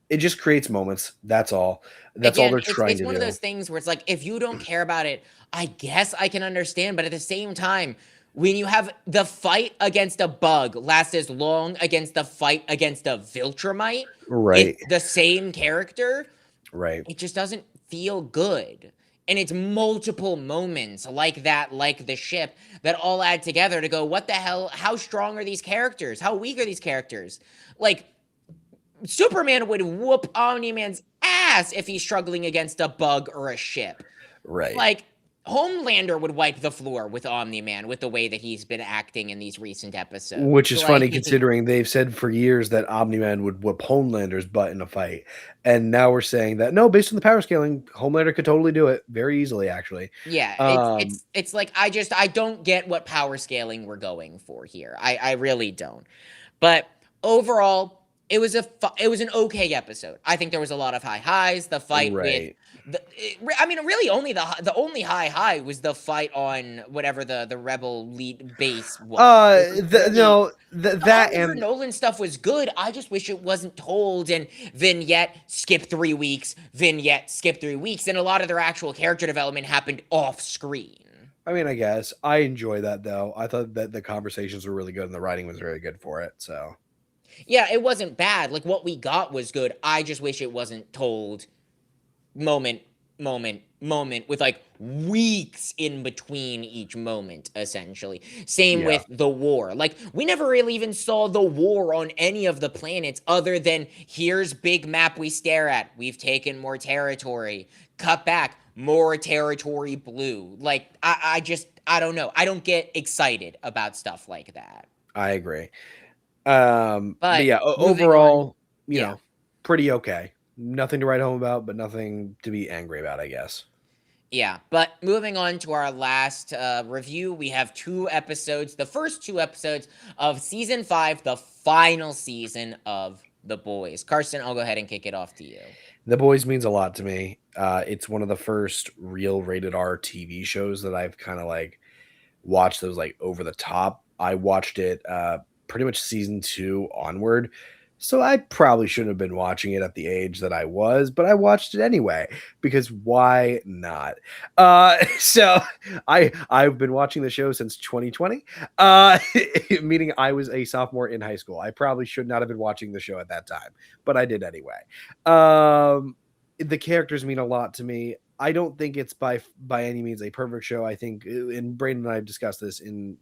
It just creates moments. That's all. That's all Again, they're trying it's to one of do. those things where it's like, if you don't care about it, I guess I can understand, but at the same time, when you have the fight against a bug last as long against the fight against a Viltrumite with Right. the same character, Right. it just doesn't feel good. And it's multiple moments like that, like the ship, that all add together to go, what the hell? How strong are these characters? How weak are these characters? Like, Superman would whoop Omni Man's ass if he's struggling against a bug or a ship. Right. Like, Homelander would wipe the floor with Omni-Man with the way that he's been acting in these recent Which episodes. is Like, funny considering they've said for years that Omni-Man would whoop Homelander's butt in a fight. And now we're saying that no, based on the power scaling, Homelander could totally do it very easily, actually. yeah, Um, it's like I don't get what power scaling we're going for here. I really don't. But overall, it was an okay episode. I think there was a lot of high highs. The fight with right. I mean, really, only the only high was the fight on whatever the rebel lead base was. It was really No, the that Oliver and Nolan stuff was good. I just wish it wasn't told and vignette skip 3 weeks, vignette skip 3 weeks, and a lot of their actual character development happened off screen. I mean, I guess I enjoy that though. I thought that the conversations were really good and the writing was very good for it. So Yeah, it wasn't bad. Like what we got was good. I just wish it wasn't told moment, moment with like weeks in between each moment, essentially. Same yeah, with the war. Like, we never really even saw the war on any of the planets other than here's big map we stare at. We've taken more territory. Cut back, more territory blue. Like, I don't know. I don't get excited about stuff like that. I agree. But But yeah, moving on, overall, yeah. pretty okay. Nothing to write home about, but nothing to be angry about, I guess. Yeah, but moving on to our last review, we have 2 episodes, the first 2 episodes of season 5, the final season of The Boys. Carson, I'll go ahead and kick it off to you. The Boys means a lot to me. It's one of the first real rated R TV shows that I've kind of like watched those like over the top. I watched it pretty much season 2 onward. So I probably shouldn't have been watching it at the age that I was, but I watched it anyway because why not? So I've been watching the show since 2020, meaning I was a sophomore in high school. I probably should not have been watching the show at that time, but I did anyway. The characters mean a lot to me. I don't think it's by any means a perfect show. I think, and Brandon and I have discussed this in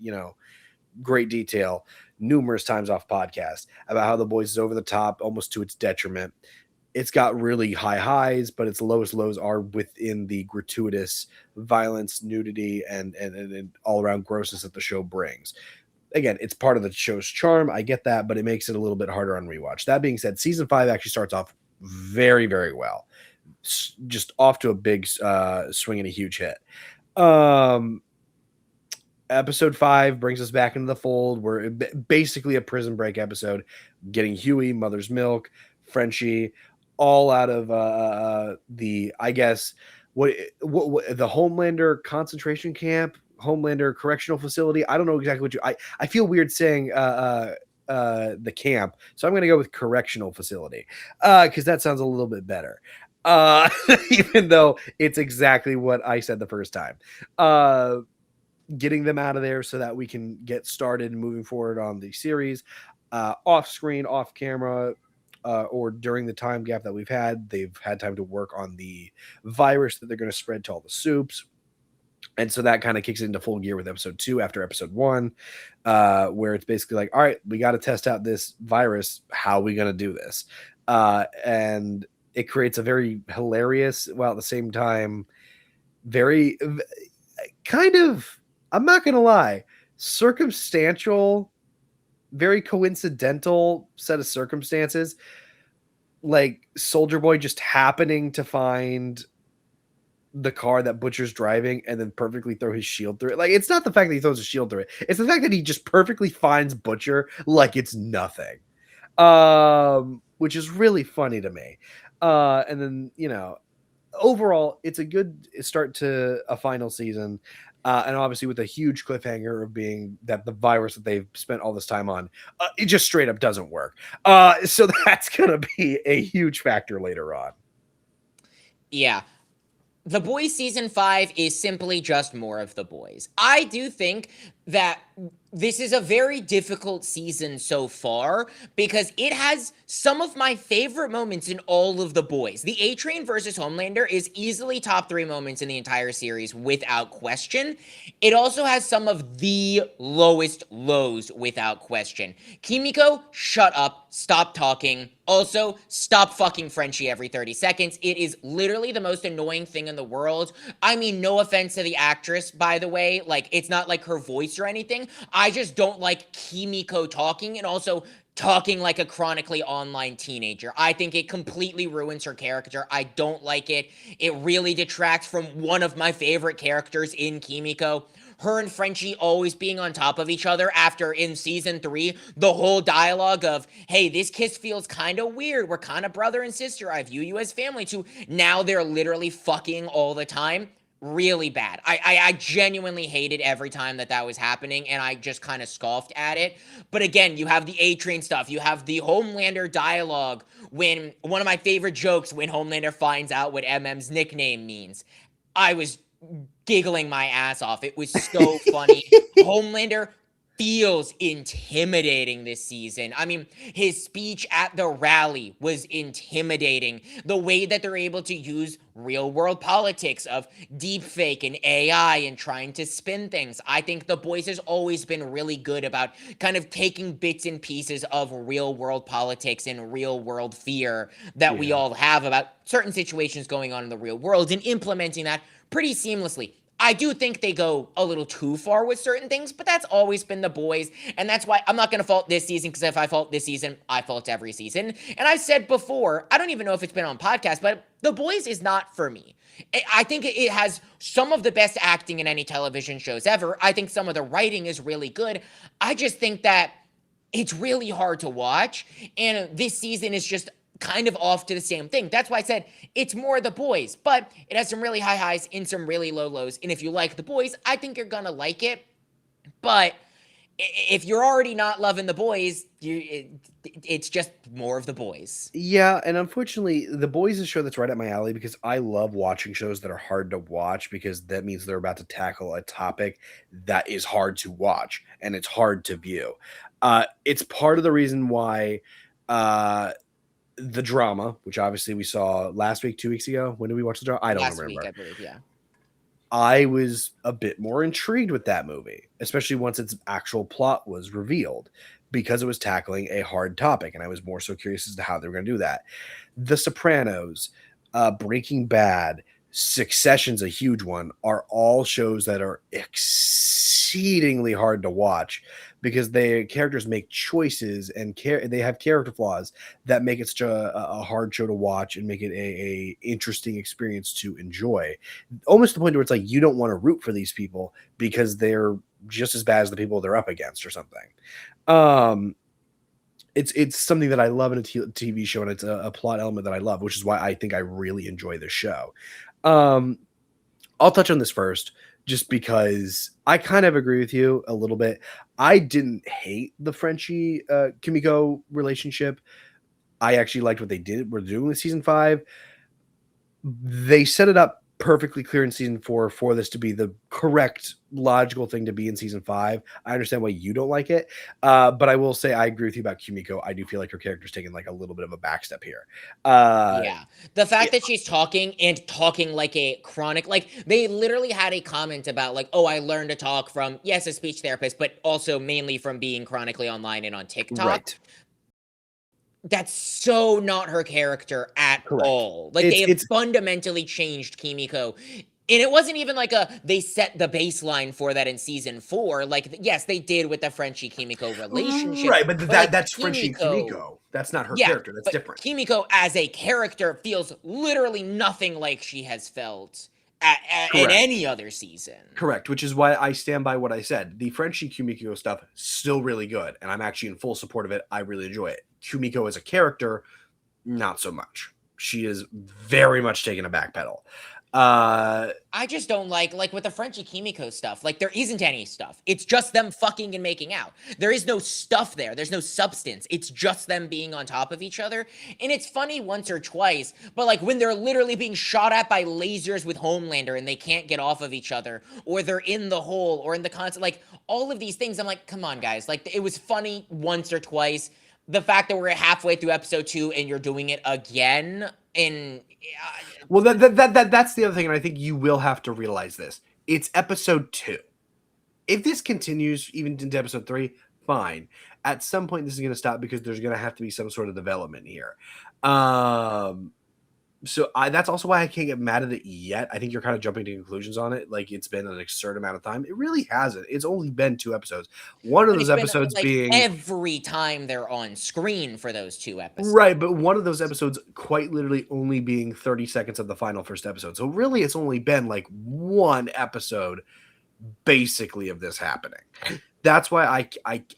great detail numerous times off podcast about how The Boys is over the top, almost to its detriment. It's got really high highs, but its lowest lows are within the gratuitous violence, nudity, and all around grossness that the show brings. Again, it's part of the show's charm. I get that, but it makes it a little bit harder on rewatch. That being said, season 5 actually starts off very, very well, just off to a big swing and a huge hit. Episode 5 brings us back into the fold. We're basically a prison break episode, getting Huey, Mother's Milk, Frenchie, all out of the, I guess, what the Homelander concentration camp, Homelander correctional facility. I don't know exactly what I feel weird saying the camp, so I'm going to go with correctional facility because that sounds a little bit better. Even though it's exactly what I said the first time. Getting them out of there so that we can get started moving forward on the series off screen, off camera, or during the time gap that we've had. They've had time to work on the virus that they're going to spread to all the soups. And so that kind of kicks it into full gear with episode 2 after episode 1, where it's basically like, all right, we got to test out this virus. How are we going to do this? And it creates a very hilarious, while at the same time, very kind of, I'm not going to lie, circumstantial, very coincidental set of circumstances. Like Soldier Boy just happening to find the car that Butcher's driving and then perfectly throw his shield through it. Like, it's not the fact that he throws his shield through it. It's the fact that he just perfectly finds Butcher like it's nothing. Which is really funny to me. And then, overall, it's a good start to a final season. And obviously with a huge cliffhanger of being that the virus that they've spent all this time on, it just straight up doesn't work. So that's going to be a huge factor later on. Yeah. The Boys season 5 is simply just more of The Boys. I do think that this is a very difficult season so far because it has some of my favorite moments in all of The Boys. The A-Train versus Homelander is easily top 3 moments in the entire series without question. It also has some of the lowest lows without question. Kimiko, shut up, stop talking, Also, stop fucking Frenchie every 30 seconds. It is literally the most annoying thing in the world. I mean, no offense to the actress, by the way. Like, it's not like her voice or anything. I just don't like Kimiko talking, and also talking like a chronically online teenager. I think it completely ruins her character. I don't like it. It really detracts from one of my favorite characters in Kimiko. Her and Frenchie always being on top of each other after in season 3, the whole dialogue of, hey, this kiss feels kind of weird. We're kind of brother and sister. I view you as family too. Now they're literally fucking all the time. Really bad. I genuinely hated every time that was happening, and I just kind of scoffed at it. But again, you have the A-Train stuff. You have the Homelander dialogue when one of my favorite jokes when Homelander finds out what MM's nickname means. I was giggling my ass off. It was so funny. Homelander feels intimidating this season. I mean, his speech at the rally was intimidating. The way that they're able to use real world politics of deepfake and AI and trying to spin things. I think The Boys has always been really good about kind of taking bits and pieces of real world politics and real world fear that we all have about certain situations going on in the real world and implementing that pretty seamlessly. I do think they go a little too far with certain things, but that's always been The Boys, and that's why I'm not going to fault this season, because if I fault this season, I fault every season. And I've said before, I don't even know if it's been on podcast, but The Boys is not for me. I think it has some of the best acting in any television shows ever. I think some of the writing is really good. I just think that it's really hard to watch, and this season is just kind of off to the same thing. That's why I said it's more The Boys, but it has some really high highs and some really low lows. And if you like The Boys, I think you're gonna like it. But if you're already not loving The Boys, it's just more of The Boys. Yeah, and unfortunately, The Boys is a show that's right up my alley because I love watching shows that are hard to watch because that means they're about to tackle a topic that is hard to watch and it's hard to view. It's part of the reason why the drama, which obviously we saw last week, 2 weeks ago. When did we watch the drama? I don't Last remember. week, I believe, yeah. I was a bit more intrigued with that movie, especially once its actual plot was revealed, because it was tackling a hard topic, and I was more so curious as to how they were going to do that. The Sopranos, Breaking Bad, Succession's a huge one, are all shows that are exceedingly hard to watch because the characters make choices and they have character flaws that make it such a hard show to watch and make it a interesting experience to enjoy. Almost to the point where it's like you don't want to root for these people because they're just as bad as the people they're up against or something. It's something that I love in a TV show, and it's a plot element that I love, which is why I think I really enjoy this show. I'll touch on this first, just because I kind of agree with you a little bit. I didn't hate the Frenchie Kimiko relationship. I actually liked what we're doing with season 5. They set it up perfectly clear in season 4 for this to be the correct logical thing to be in season 5. I understand why you don't like it, but I will say I agree with you about Kimiko. I do feel like her character's taking like a little bit of a backstep here. Yeah. The fact that she's talking and talking like a chronic, like they literally had a comment about like, oh, I learned to talk from, yes, a speech therapist, but also mainly from being chronically online and on TikTok. Right. That's so not her character at Correct. all. Like they have fundamentally changed Kimiko. And it wasn't even like they set the baseline for that in season 4. Like, yes, they did with the Frenchie Kimiko relationship. Right, but like, that's Frenchie Kimiko. That's not her character. That's different. Kimiko as a character feels literally nothing like she has felt in any other season. Correct, which is why I stand by what I said. The Frenchie Kimiko stuff still really good, and I'm actually in full support of it. I really enjoy it. Kimiko as a character, not so much. She is very much taking a backpedal. I just don't like with the Frenchie Kimiko stuff, like there isn't any stuff. It's just them fucking and making out. There is no stuff there. There's no substance. It's just them being on top of each other. And it's funny once or twice, but like when they're literally being shot at by lasers with Homelander and they can't get off of each other, or they're in the hole or in the constant, like all of these things, I'm like, come on guys. Like it was funny once or twice. The fact that we're halfway through episode 2 and you're doing it again in well, that's the other thing, and I think you will have to realize this. It's episode 2. If this continues even into episode 3, fine. At some point, this is going to stop because there's going to have to be some sort of development here. Um, that's also why I can't get mad at it yet. I think you're kind of jumping to conclusions on it. Like it's been an absurd amount of time. It really hasn't. It's only been 2 episodes. One of But those it's been, episodes like, being every time they're on screen for those 2 episodes. right, but one of those episodes quite literally only being 30 seconds of the final first episode. So really, it's only been like 1 episode, basically, of this happening. That's why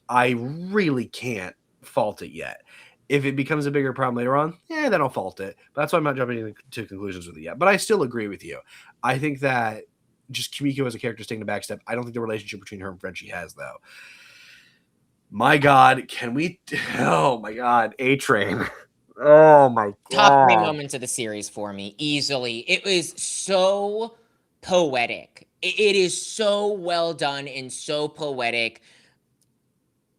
I really can't fault it yet. If it becomes a bigger problem later on, then I'll fault it. But that's why I'm not jumping to conclusions with it yet. But I still agree with you. I think that just Kimiko as a character is taking a back step. I don't think the relationship between her and Frenchie has, though. My God, can we? Oh my God, A-Train. Oh my Top 3 God. moments of the series for me, easily. It was so poetic. It is so well done and so poetic.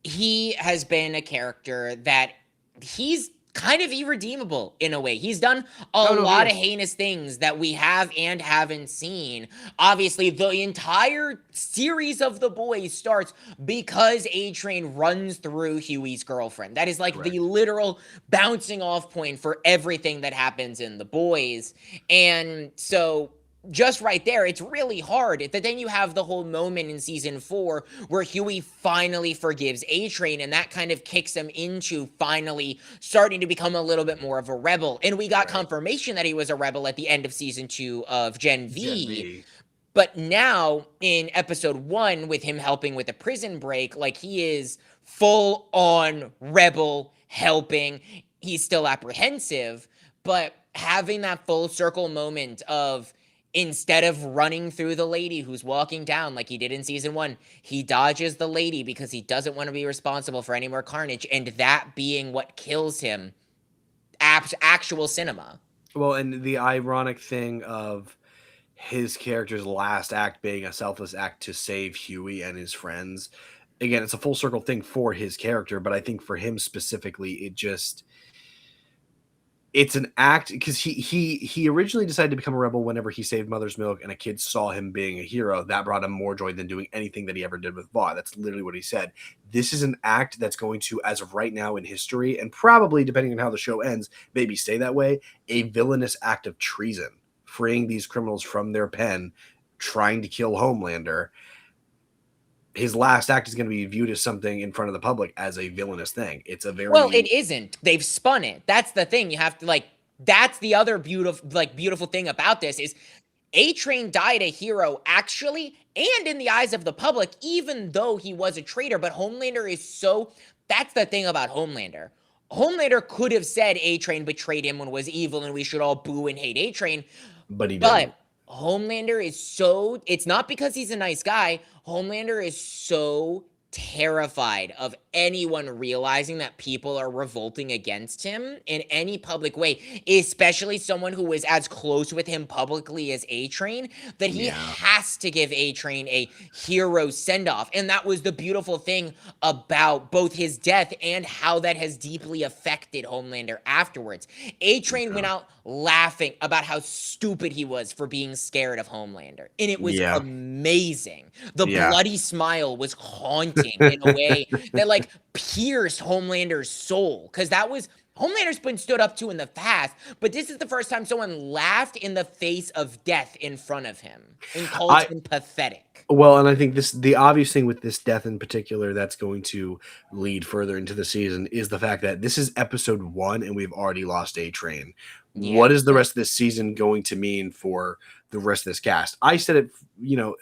He has been a character that he's kind of irredeemable in a way. He's done a Oh no, he lot of is. heinous things that we have and haven't seen. Obviously, the entire series of The Boys starts because A-Train runs through Huey's girlfriend. That is like Correct. the literal bouncing off point for everything that happens in The Boys. And so just right there, it's really hard. That then you have the whole moment in season 4 where Huey finally forgives A-Train, and that kind of kicks him into finally starting to become a little bit more of a rebel. And we got confirmation that he was a rebel at the end of season 2 of Gen V. But now in episode 1, with him helping with the prison break, like he is full on rebel helping. He's still apprehensive, but having that full circle moment of, instead of running through the lady who's walking down like he did in season 1, he dodges the lady because he doesn't want to be responsible for any more carnage, and that being what kills him. Actual cinema. Well, and the ironic thing of his character's last act being a selfless act to save Huey and his friends. Again, it's a full circle thing for his character, but I think for him specifically, it's an act because he originally decided to become a rebel whenever he saved Mother's Milk and a kid saw him being a hero. That brought him more joy than doing anything that he ever did with Va. That's literally what he said. This is an act that's going to, as of right now in history, and probably depending on how the show ends, maybe stay that way, a villainous act of treason, freeing these criminals from their pen, trying to kill Homelander. His last act is going to be viewed as something in front of the public as a villainous thing. It's a very Well, it isn't. They've spun it. That's the thing. You have to, like, that's the other beautiful thing about this is A-Train died a hero actually, and in the eyes of the public, even though he was a traitor. But Homelander is so, that's the thing about Homelander. Homelander could have said A-Train betrayed him and was evil and we should all boo and hate A-Train. but he didn't. But Homelander is so, it's not because he's a nice guy. Homelander is so terrified of anyone realizing that people are revolting against him in any public way, especially someone who is as close with him publicly as A-Train, that he has to give A-Train a hero send-off. And that was the beautiful thing about both his death and how that has deeply affected Homelander afterwards. A-Train went out laughing about how stupid he was for being scared of Homelander. And it was amazing. The bloody smile was haunting in a way that, like, pierced Homelander's soul. Because that was, Homelander's been stood up to in the past, but this is the first time someone laughed in the face of death in front of him and called him pathetic. Well, and I think the obvious thing with this death in particular that's going to lead further into the season is the fact that this is episode 1 and we've already lost A-Train. Yeah. What is the rest of this season going to mean for the rest of this cast? I said it,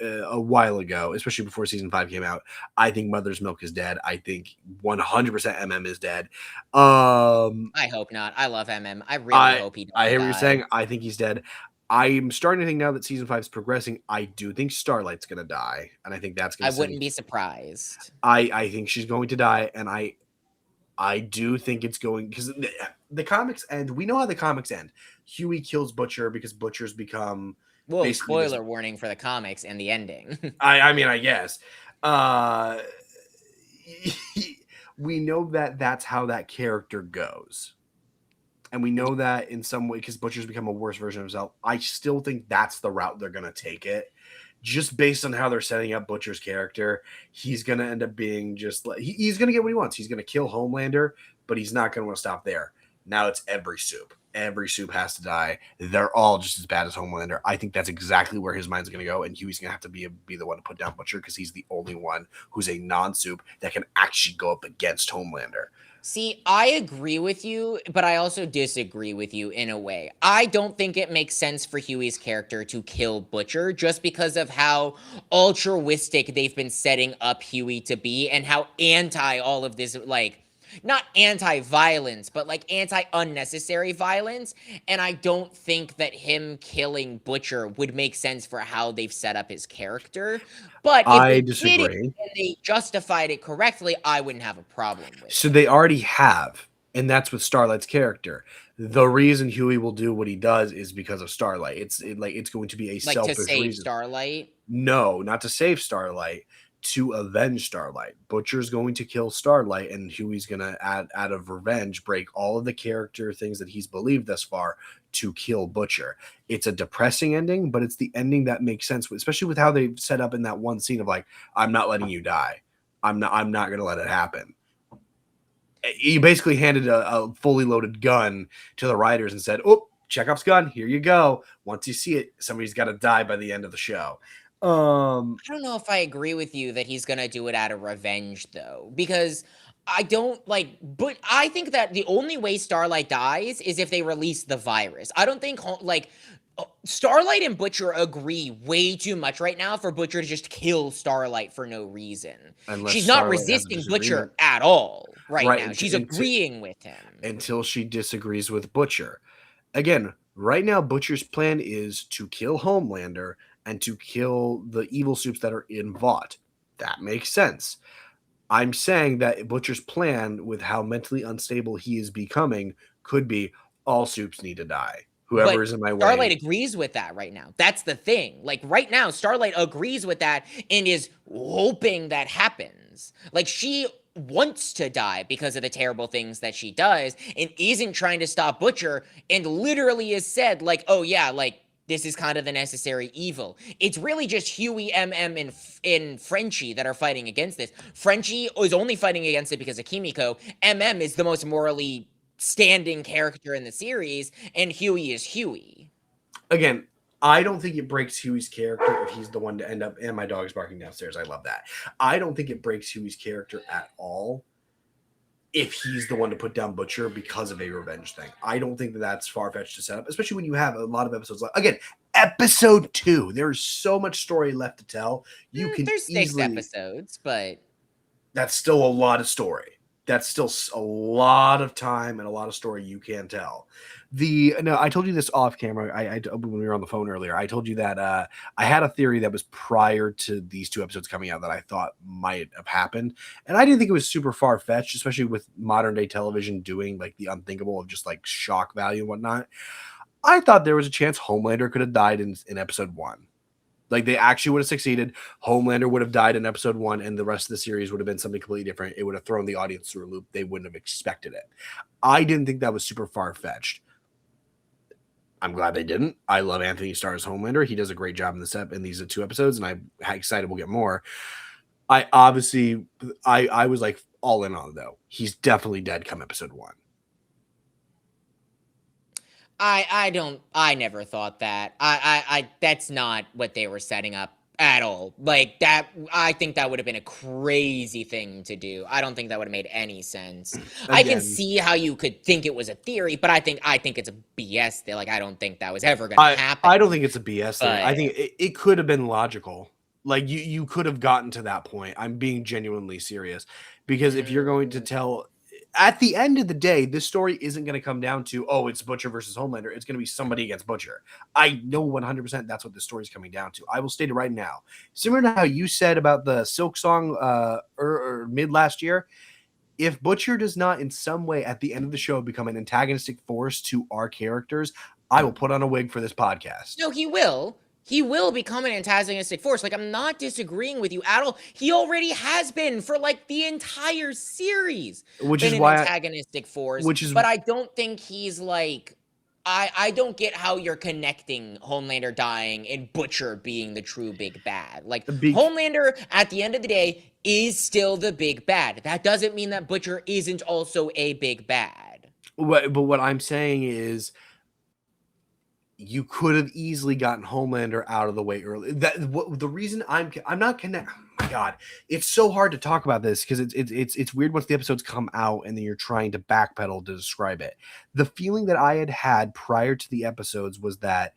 a while ago, especially before season 5 came out. I think Mother's Milk is dead. I think 100% MM is dead. I hope not. I love MM. I really hope he doesn't I hear what you're saying. I think he's dead. I'm starting to think now that season 5 is progressing, I do think Starlight's going to die. And I think that's going to I wouldn't be surprised. I think she's going to die. And I do think it's going, because the comics end. We know how the comics end. Huey kills Butcher because Butcher's become. Well, spoiler warning for the comics and the ending. I mean, I guess. We know that that's how that character goes. And we know that in some way, because Butcher's become a worse version of himself. I still think that's the route they're going to take it. just based on how they're setting up Butcher's character, he's gonna end up being just like he's gonna get what he wants. He's gonna kill Homelander, but he's not gonna want to stop there. Now it's every soup. Every soup has to die. They're all just as bad as Homelander. I think that's exactly where his mind's going to go, and Huey's going to have to be the one to put down Butcher because he's the only one who's a non-soup that can actually go up against Homelander. See, I agree with you, but I also disagree with you in a way. I don't think it makes sense for Huey's character to kill Butcher just because of how altruistic they've been setting up Huey to be and how anti all of this, like, not anti-violence, but like anti-unnecessary violence. And I don't think that him killing Butcher would make sense for how they've set up his character. But if I they did it disagree. and they justified it correctly, I wouldn't have a problem with So it. they already have, and that's with Starlight's character. The reason Huey will do what he does is because of Starlight. It's going to be a Like to selfish save reason. Starlight. No, not to save Starlight, to avenge Starlight. Butcher's going to kill Starlight, and Huey's going to, out of revenge, break all of the character things that he's believed thus far to kill Butcher. It's a depressing ending, but it's the ending that makes sense, especially with how they set up in that one scene of like, I'm not letting you die. I'm not going to let it happen. He basically handed a fully loaded gun to the writers and said, "Oh, Chekhov's gun, here you go. Once you see it, somebody's got to die by the end of the show." I don't know if I agree with you that he's gonna do it out of revenge, though, because I don't like. But I think that the only way Starlight dies is if they release the virus. I don't think Starlight and Butcher agree way too much right now for Butcher to just kill Starlight for no reason. Unless She's not Starlight has a resisting Butcher disagreement. at all right Right, now. She's agreeing with him. until she disagrees with Butcher. Again, right now, Butcher's plan is to kill Homelander and to kill the evil soups that are in Vought. That makes sense. I'm saying that Butcher's plan, with how mentally unstable he is becoming, could be all soups need to die. Whoever But is in my Starlight way. agrees with that right now. That's the thing. Like right now, Starlight agrees with that and is hoping that happens. Like she wants to die because of the terrible things that she does and isn't trying to stop Butcher and literally has said like, "Oh yeah, like this is kind of the necessary evil." It's really just Huey, MM, and Frenchie that are fighting against this. Frenchie is only fighting against it because of Kimiko. MM is the most morally standing character in the series, and Huey is Huey. Again, I don't think it breaks Huey's character if he's the one to end up. And my dog is barking downstairs. I love that. I don't think it breaks Huey's character at all if he's the one to put down Butcher because of a revenge thing. I don't think that that's far fetched to set up, especially when you have a lot of episodes. Like again, episode 2. There's so much story left to tell. You can There's 6 easily. episodes, but That's still a lot of story. That's still a lot of time and a lot of story you can tell. I told you this off camera. When we were on the phone earlier, I told you that I had a theory that was prior to these 2 episodes coming out that I thought might have happened, and I didn't think it was super far fetched, especially with modern day television doing like the unthinkable of just like shock value and whatnot. I thought there was a chance Homelander could have died in episode 1. Like they actually would have succeeded. Homelander would have died in episode 1, and the rest of the series would have been something completely different. It would have thrown the audience through a loop. They wouldn't have expected it. I didn't think that was super far fetched. I'm glad they didn't. I love Anthony Starr's Homelander. He does a great job in these 2 episodes, and I'm excited we'll get more. I was like all in on it though. He's definitely dead come episode 1. I never thought that. I that's not what they were setting up at all. Like that, I think that would have been a crazy thing to do. I don't think that would have made any sense. I can see how you could think it was a theory, but I think it's a BS thing. Like I don't think that was ever going to happen. I don't think it's a BS thing. I think it could have been logical. Like you could have gotten to that point. I'm being genuinely serious because if you're going to tell. At the end of the day, this story isn't going to come down to, oh, it's Butcher versus Homelander. It's going to be somebody against Butcher. I know 100% that's what the story is coming down to. I will state it right now. Similar to how you said about the Silk Song or mid last year, if Butcher does not in some way at the end of the show become an antagonistic force to our characters, I will put on a wig for this podcast. No, he will. He will become an antagonistic force. Like, I'm not disagreeing with you at all. He already has been for, like, the entire series. Which been is an why antagonistic force. But I don't think he's, like, I don't get how you're connecting Homelander dying and Butcher being the true big bad. Like, Be- Homelander, at the end of the day, is still the big bad. That doesn't mean that Butcher isn't also a big bad. but what I'm saying is, you could have easily gotten Homelander out of the way early. The reason I'm not connect. Oh my God, it's so hard to talk about this because it's weird once the episodes come out and then you're trying to backpedal to describe it. The feeling that I had prior to the episodes was that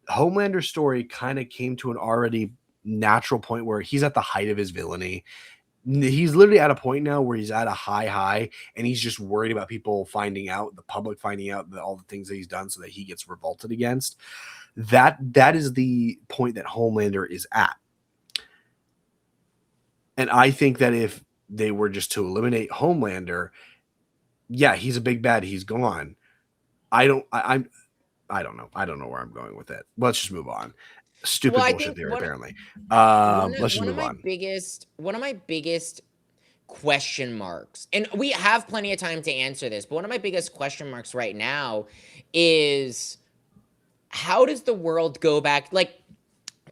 Homelander's story kind of came to an already natural point where he's at the height of his villainy. He's literally at a point now where he's at a high, and he's just worried about people finding out, the public finding out that all the things that he's done, so that he gets revolted against. That is the point that Homelander is at. And I think that if they were just to eliminate Homelander, yeah, he's a big bad, he's gone. I don't know. I don't know where I'm going with it. Let's just move on. Stupid Well, I bullshit think theory, apparently. one Let's just one of move my on. biggest question marks, and we have plenty of time to answer this, but one of my biggest question marks right now is, how does the world go back? Like,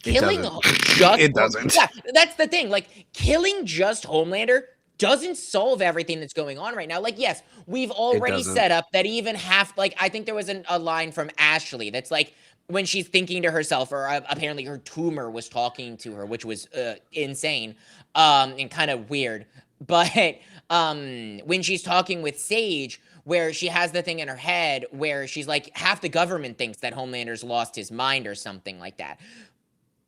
It killing doesn't. just It doesn't. yeah, that's the thing. Like, killing just Homelander doesn't solve everything that's going on right now. Like, yes, we've already doesn't. set up that even half, like, I think there was a line from Ashley that's like, when she's thinking to herself, or apparently her tumor was talking to her, which was insane, and kind of weird. But when she's talking with Sage, where she has the thing in her head where she's like, half the government thinks that Homelander's lost his mind or something like that,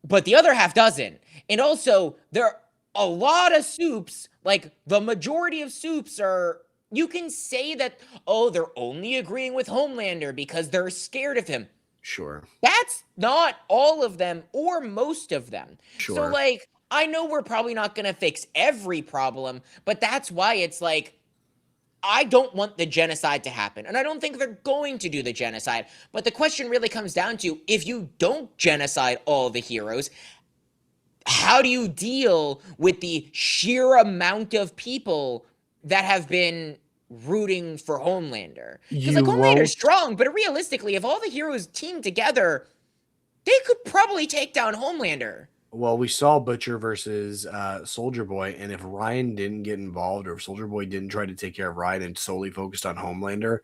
but the other half doesn't. And also, there are a lot of soups, like the majority of soups are, you can say that, oh, they're only agreeing with Homelander because they're scared of him. Sure. That's not all of them or most of them. Sure. So, like, I know we're probably not going to fix every problem, but that's why it's like, I don't want the genocide to happen, and I don't think they're going to do the genocide. But the question really comes down to, if you don't genocide all the heroes, how do you deal with the sheer amount of people that have been rooting for Homelander? Because, like, You Homelander's won't. strong, but realistically, if all the heroes team together, they could probably take down Homelander. Well, we saw Butcher versus Soldier Boy, and if Ryan didn't get involved, or if Soldier Boy didn't try to take care of Ryan and solely focused on Homelander,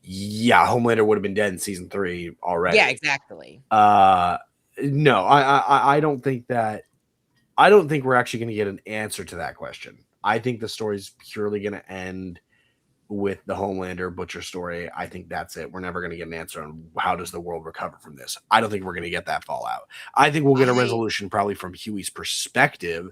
yeah, Homelander would have been dead in season 3 already. Yeah, exactly. No, I don't think that. I don't think we're actually going to get an answer to that question. I think the story's purely going to end with the Homelander Butcher story. I think that's it. We're never going to get an answer on how does the world recover from this. I don't think we're going to get that fallout. I think we'll get a resolution probably from Huey's perspective,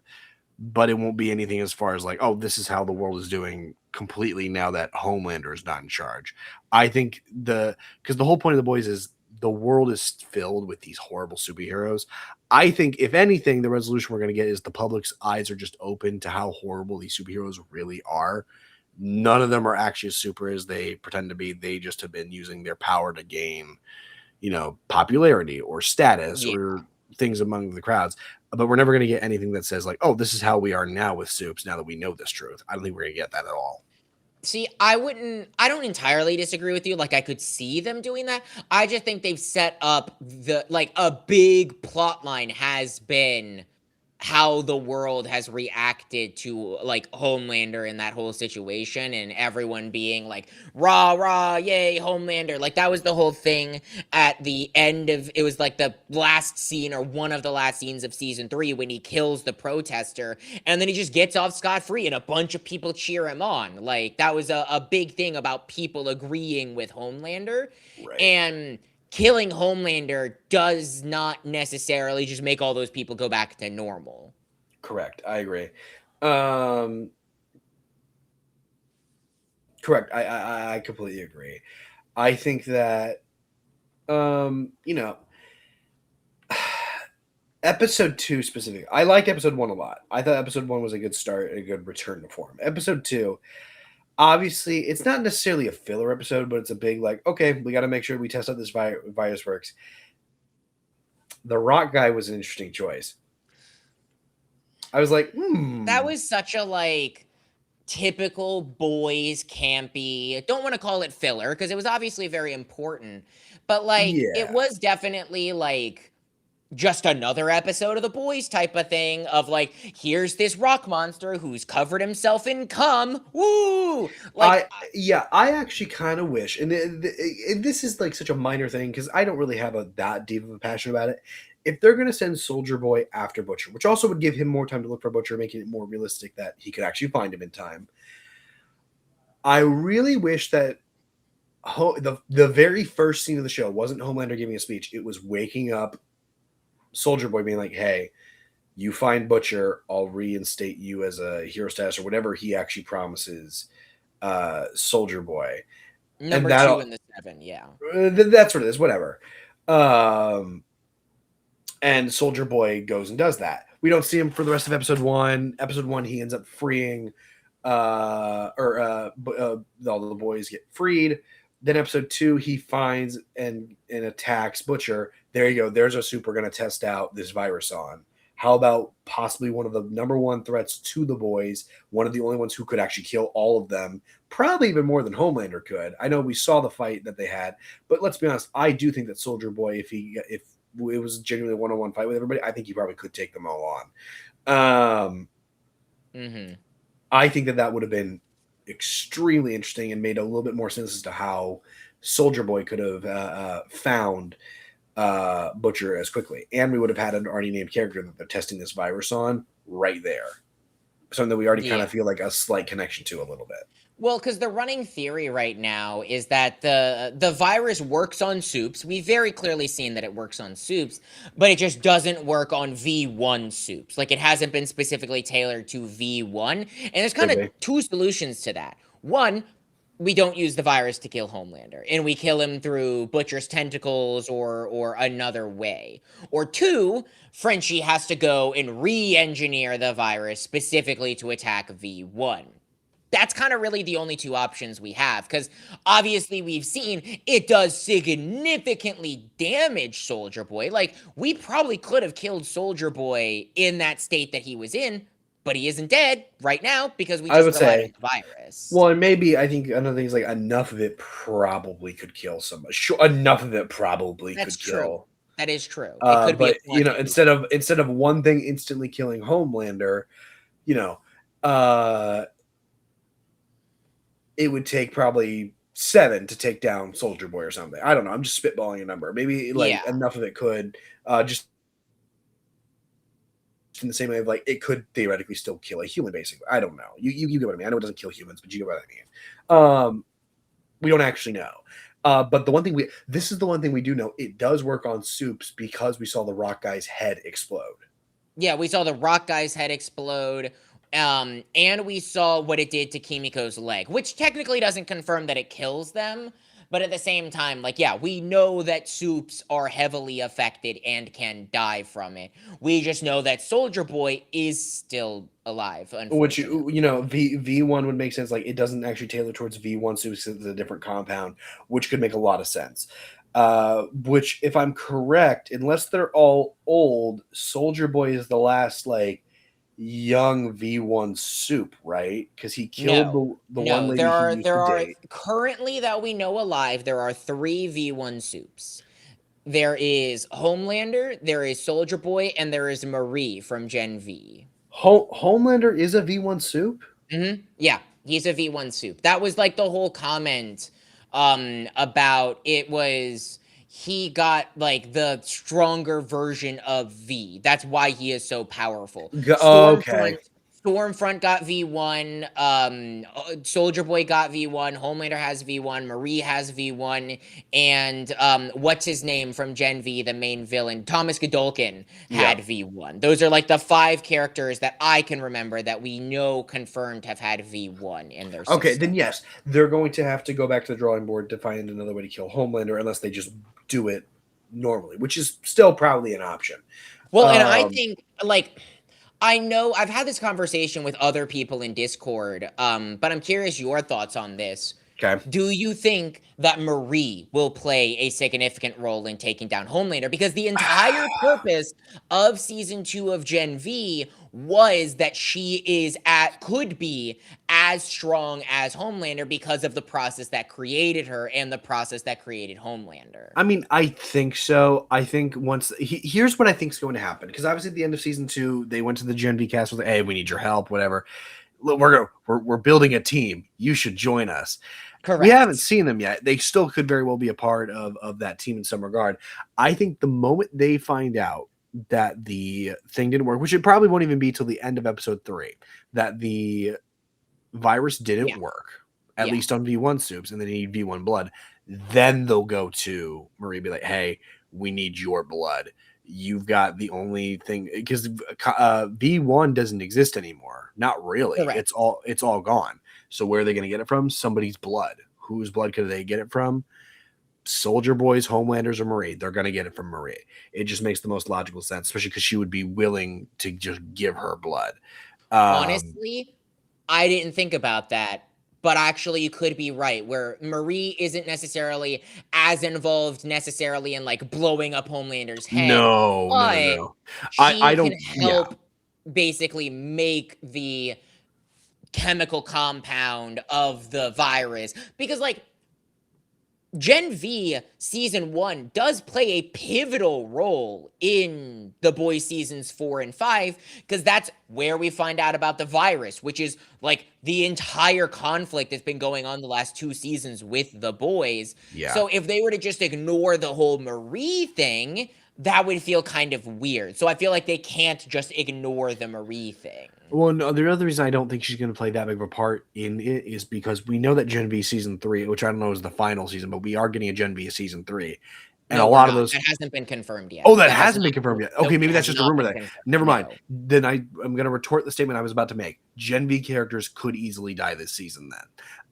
but it won't be anything as far as like, oh, this is how the world is doing completely now that Homelander is not in charge. I think because the whole point of The Boys is the world is filled with these horrible superheroes. I think, if anything, the resolution we're going to get is the public's eyes are just open to how horrible these superheroes really are. None of them are actually as super as they pretend to be. They just have been using their power to gain, popularity or status or things among the crowds. But we're never going to get anything that says like, oh, this is how we are now with soups now that we know this truth. I don't think we're going to get that at all. See, I don't entirely disagree with you. Like, I could see them doing that. I just think they've set up a big plot line has been how the world has reacted to, like, Homelander in that whole situation, and everyone being like, rah, rah, yay, Homelander. Like, that was the whole thing at the end of, it was like the last scene or one of the last scenes of season 3 when he kills the protester, and then he just gets off scot-free and a bunch of people cheer him on. Like, that was a big thing about people agreeing with Homelander. Right. And killing Homelander does not necessarily just make all those people go back to normal. Correct. I agree. Correct. I completely agree. I think that, episode 2 specifically, I liked episode 1 a lot. I thought episode 1 was a good start, a good return to form. Episode 2, obviously, it's not necessarily a filler episode, but it's a big, like, okay, we got to make sure we test out this virus works. The Rock guy was an interesting choice. I was like, That was such a, like, typical boys campy. Don't want to call it filler because it was obviously very important, but like it Yeah. was definitely like just another episode of The Boys type of thing of like, here's this rock monster who's covered himself in cum. Woo! Like, I actually kind of wish, and this is like such a minor thing because I don't really have that deep of a passion about it. If they're going to send Soldier Boy after Butcher, which also would give him more time to look for Butcher, making it more realistic that he could actually find him in time, I really wish that the very first scene of the show wasn't Homelander giving a speech. It was waking up Soldier Boy being like, hey, you find Butcher, I'll reinstate you as a hero status or whatever he actually promises Soldier Boy. number And 2 in the 7, yeah. That's what it is, whatever. And Soldier Boy goes and does that. We don't see him for the rest of episode 1. Episode 1, he ends up freeing, all the boys get freed. Then episode 2, he finds and attacks Butcher. There you go. There's a soup we're going to test out this virus on. How about possibly one of the number 1 threats to the boys, one of the only ones who could actually kill all of them, probably even more than Homelander could. I know we saw the fight that they had, but let's be honest, I do think that Soldier Boy, if it was genuinely a one-on-one fight with everybody, I think he probably could take them all on. I think that would have been extremely interesting and made a little bit more sense as to how Soldier Boy could have found Butcher as quickly. And we would have had an already named character that they're testing this virus on right there. Something that we already kind of feel like a slight connection to a little bit. Well, because the running theory right now is that the virus works on soups. We've very clearly seen that it works on soups, but it just doesn't work on V1 soups. Like, it hasn't been specifically tailored to V1. And there's kind of 2 solutions to that. One, we don't use the virus to kill Homelander, and we kill him through Butcher's tentacles or another way. Or 2, Frenchie has to go and re-engineer the virus specifically to attack V1. That's kind of really the only 2 options we have, because obviously we've seen it does significantly damage Soldier Boy. Like, we probably could have killed Soldier Boy in that state that he was in, but he isn't dead right now because we just relied on the virus. Well, and maybe I think another thing is like enough of it probably could kill somebody. Sure, enough of it probably could kill. That is true. It could but instead of one thing instantly killing Homelander, it would take probably 7 to take down Soldier Boy or something. I don't know. I'm just spitballing a number. Maybe enough of it could just in the same way of like it could theoretically still kill a human. Basically, I don't know. You get what I mean. I know it doesn't kill humans, but you get what I mean. We don't actually know. But this is the one thing we do know. It does work on soups because we saw the Rock guy's head explode. Yeah, we saw the Rock guy's head explode. And we saw what it did to Kimiko's leg, which technically doesn't confirm that it kills them. But at the same time, like, yeah, we know that soups are heavily affected and can die from it. We just know that Soldier Boy is still alive. Which, V1 would make sense. Like, it doesn't actually tailor towards V1 soups because it's a different compound, which could make a lot of sense. Which, if I'm correct, unless they're all old, Soldier Boy is the last, like, young V1 soup, right? Because he killed the one lady there are currently that we know alive. There are 3 V1 soups. There is Homelander, there is Soldier Boy, and there is Marie from Gen V. Homelander is a V1 soup? Yeah, he's a V1 soup. That was like the whole comment about it was he got like the stronger version of V. That's why he is so powerful. Stormfront got V1, Soldier Boy got V1, Homelander has V1, Marie has V1, and what's his name from Gen V, the main villain, Thomas Godolkin had V1. Those are like the 5 characters that I can remember that we know confirmed have had V1 in their system. Okay, then yes, they're going to have to go back to the drawing board to find another way to kill Homelander unless they just do it normally, which is still probably an option. Well, and I think, like, I know I've had this conversation with other people in Discord, but I'm curious your thoughts on this. Okay. Do you think that Marie will play a significant role in taking down Homelander? Because the entire purpose of season 2 of Gen V was that she could be as strong as Homelander because of the process that created her and the process that created Homelander. I mean, I think so. I think here's what I think is going to happen, because obviously at the end of season 2, they went to the Gen V cast with, "Hey, we need your help, whatever. Look, we're building a team. You should join us." We haven't Correct. seen them yet. They still could very well be a part of that team in some regard. I think the moment they find out that the thing didn't work, which it probably won't even be till the end of episode 3, that the virus didn't Yeah. work, at Yeah. least on V1 soups, and they need V1 blood, then they'll go to Marie and be like, "Hey, we need your blood. You've got the only thing," because V1 doesn't exist anymore. Not really. Correct. It's all gone. So where are they going to get it from? Somebody's blood. Whose blood could they get it from? Soldier Boys, Homelanders, or Marie. They're going to get it from Marie. It just makes the most logical sense, especially because she would be willing to just give her blood. Honestly, I didn't think about that. But actually, you could be right, where Marie isn't necessarily as involved necessarily in like blowing up Homelander's head, No. but I she can don't. Yeah. help basically make the chemical compound of the virus. Because, like, Gen V season 1 does play a pivotal role in the Boys seasons 4 and 5, because that's where we find out about the virus, which is like the entire conflict that's been going on the last 2 seasons with the Boys. Yeah. So if they were to just ignore the whole Marie thing, that would feel kind of weird. So I feel like they can't just ignore the Marie thing. Well, no, the other reason I don't think she's going to play that big of a part in it is because we know that Gen V season 3, which I don't know is the final season, but we are getting a Gen V season 3. And No, a we're lot of not. those. That hasn't been confirmed yet. Oh, that has hasn't been not confirmed yet. nope, Okay, maybe it that's has just a not rumor been then. confirmed, Never mind. no. Then I'm going to retort the statement I was about to make. Gen V characters could easily die this season then.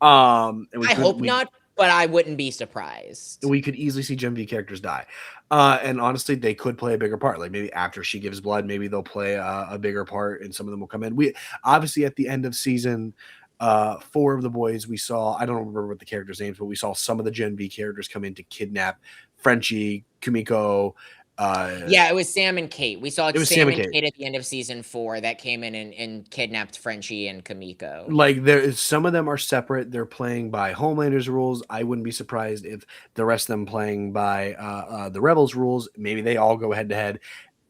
And I hope not, but I wouldn't be surprised. We could easily see Gen V characters die. And honestly, they could play a bigger part. Like maybe after she gives blood, maybe they'll play a bigger part and some of them will come in. We obviously at the end of season 4 of the Boys, we saw, I don't remember what the characters' names, but we saw some of the Gen V characters come in to kidnap Frenchie, Kumiko. Yeah, it was Sam and Kate. We saw Sam and Kate at the end of season 4 that came in and kidnapped Frenchie and Kamiko. Like some of them are separate. They're playing by Homelander's rules. I wouldn't be surprised if the rest of them playing by the Rebels rules. Maybe they all go head to head.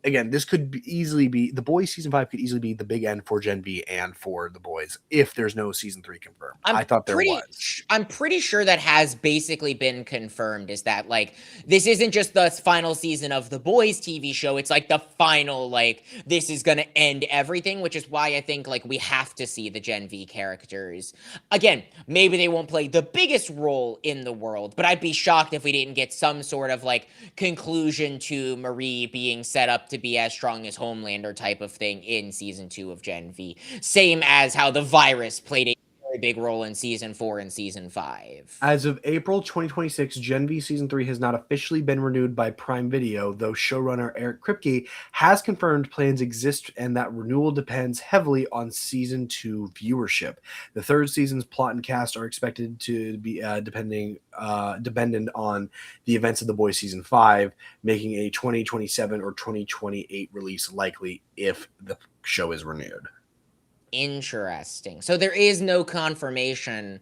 Again, this could easily be the Boys season 5 could easily be the big end for Gen V and for the Boys if there's no season 3 confirmed. I thought there was. I'm pretty sure that has basically been confirmed. Is that like this isn't just the final season of the Boys TV show? It's like the final, like this is gonna end everything, which is why I think like we have to see the Gen V characters again. Maybe they won't play the biggest role in the world, but I'd be shocked if we didn't get some sort of like conclusion to Marie being set up to be as strong as Homelander type of thing in season 2 of Gen V. Same as how the virus played a very big role in season 4 and season 5. As of April 2026, Gen V Season 3 has not officially been renewed by Prime Video, though showrunner Eric Kripke has confirmed plans exist and that renewal depends heavily on Season 2 viewership. The third season's plot and cast are expected to be dependent on the events of The Boys Season 5, making a 2027 or 2028 release likely if the show is renewed. Interesting. So there is no confirmation.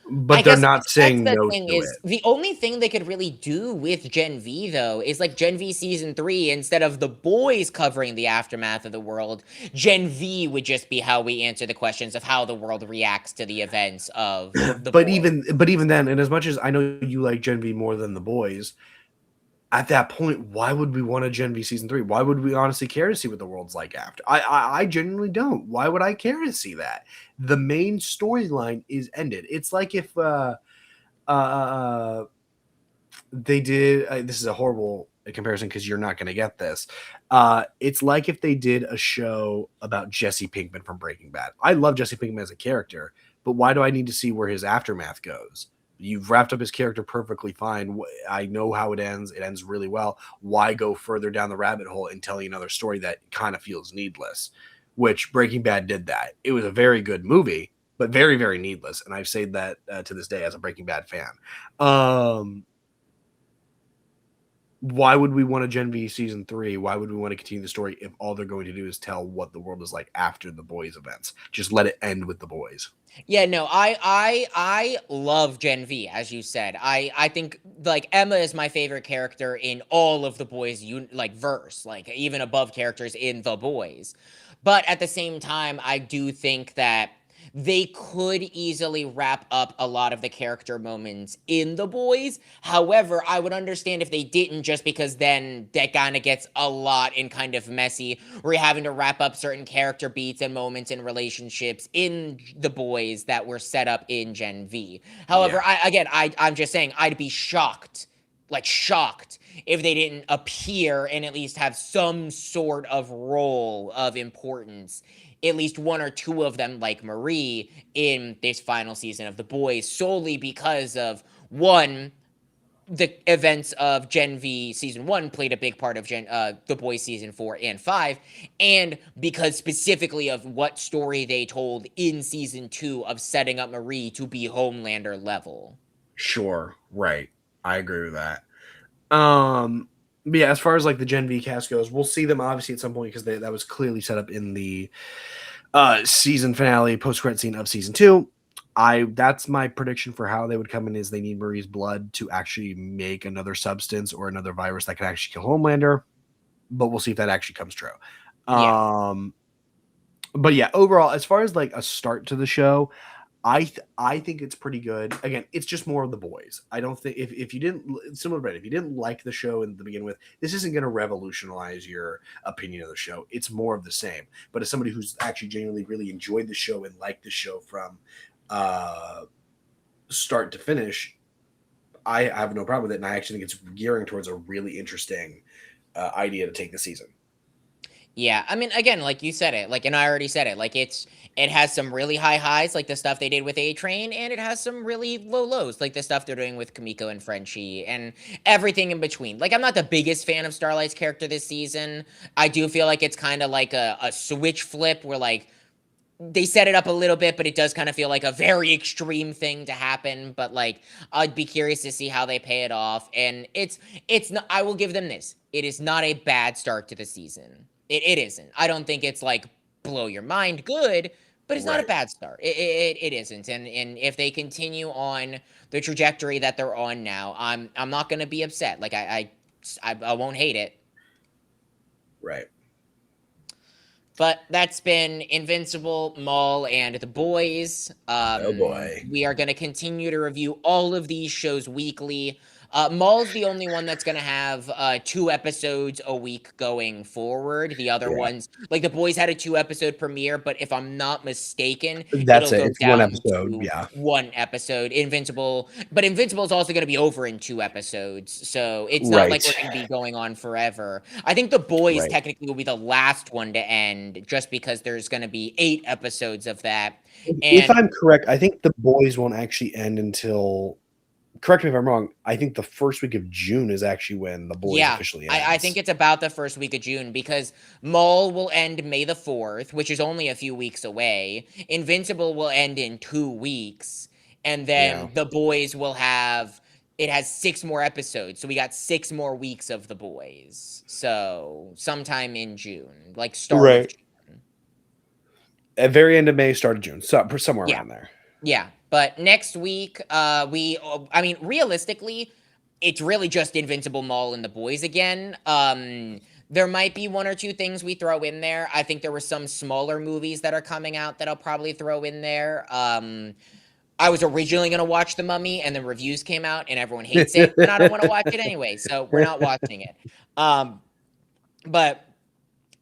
But they're not saying no to it. The only thing they could really do with Gen V, though, is like Gen V Season 3, instead of the Boys covering the aftermath of the world, Gen V would just be how we answer the questions of how the world reacts to the events of the Boys. But even then, and as much as I know you like Gen V more than the Boys, at that point, why would we want a Gen V Season 3? Why would we honestly care to see what the world's like after? I genuinely don't. Why would I care to see that? The main storyline is ended. It's like if they did this is a horrible comparison because you're not going to get this. It's like if they did a show about Jesse Pinkman from Breaking Bad. I love Jesse Pinkman as a character, but why do I need to see where his aftermath goes? You've wrapped up his character perfectly fine. I know how it ends. It ends really well. Why go further down the rabbit hole and tell you another story that kind of feels needless? Which Breaking Bad did that. It was a very good movie, but very, very needless. And I've said that to this day as a Breaking Bad fan. Why would we want a Gen V season 3? Why would we want to continue the story if all they're going to do is tell what the world is like after the boys events? Just let it end with the boys. Yeah, no, I love Gen V, as you said. I think like Emma is my favorite character in all of the boys like verse, like even above characters in the boys. But at the same time, I do think that they could easily wrap up a lot of the character moments in the boys. However, I would understand if they didn't, just because then that kind of gets a lot and kind of messy, where you're having to wrap up certain character beats and moments and relationships in the boys that were set up in Gen V. However, I'm just saying, I'd be shocked, like shocked, if they didn't appear and at least have some sort of role of importance, at least one or two of them, like Marie, in this final season of The Boys, solely because of, one, the events of Gen V season 1 played a big part of The Boys season 4 and 5, and because specifically of what story they told in season 2 of setting up Marie to be Homelander level. Sure, right. I agree with that. But yeah, as far as like the Gen V cast goes, we'll see them obviously at some point because that was clearly set up in the season finale post-credit scene of season 2. That's my prediction for how they would come in is they need Marie's blood to actually make another substance or another virus that can actually kill Homelander. But we'll see if that actually comes true. Yeah. But yeah, overall, as far as like a start to the show, I think it's pretty good. Again, it's just more of the boys. I don't think if you didn't similar to if you didn't like the show in the begin with, this isn't going to revolutionize your opinion of the show. It's more of the same. But as somebody who's actually genuinely really enjoyed the show and liked the show from start to finish, I have no problem with it, and I actually think it's gearing towards a really interesting idea to take the season. Yeah, I mean, again, like you said it, like, and I already said it, like it has some really high highs, like the stuff they did with A Train, and it has some really low lows, like the stuff they're doing with Kamiko and Frenchie, and everything in between. Like, I'm not the biggest fan of Starlight's character this season. I do feel like it's kind of like a switch flip where like they set it up a little bit, but it does kind of feel like a very extreme thing to happen. But like, I'd be curious to see how they pay it off. And it's not, I will give them this. It is not a bad start to the season. It isn't. I don't think it's like blow your mind good, but it's not a bad start. It isn't. And if they continue on the trajectory that they're on now, I'm not gonna be upset. Like I won't hate it. Right. But that's been Invincible, Maul, and The Boys. Oh boy. We are going to continue to review all of these shows weekly. Maul's the only one that's going to have 2 episodes a week going forward. The other ones, like The Boys had a 2-episode premiere, but if I'm not mistaken, That's it'll it. go It's down one episode. to Yeah. 1 episode. But Invincible is also going to be over in 2 episodes, so it's not like we're going to be going on forever. I think The Boys technically will be the last one to end, just because there's going to be 8 episodes of that. If I'm correct, I think The Boys won't actually end until, correct me if I'm wrong, I think the first week of June is actually when The Boys officially ends. I think it's about the first week of June, because Maul will end May the 4th, which is only a few weeks away. Invincible will end in 2 weeks, and then The Boys will have, it has 6 more episodes, so we got 6 more weeks of The Boys. So sometime in June, like start of June. At very end of May, start of June, so somewhere around there. Yeah, but next week, I mean, realistically, it's really just Invincible, Maul, and The Boys again. There might be 1 or 2 things we throw in there. I think there were some smaller movies that are coming out that I'll probably throw in there. I was originally going to watch The Mummy, and the reviews came out, and everyone hates it, and I don't want to watch it anyway, so we're not watching it. But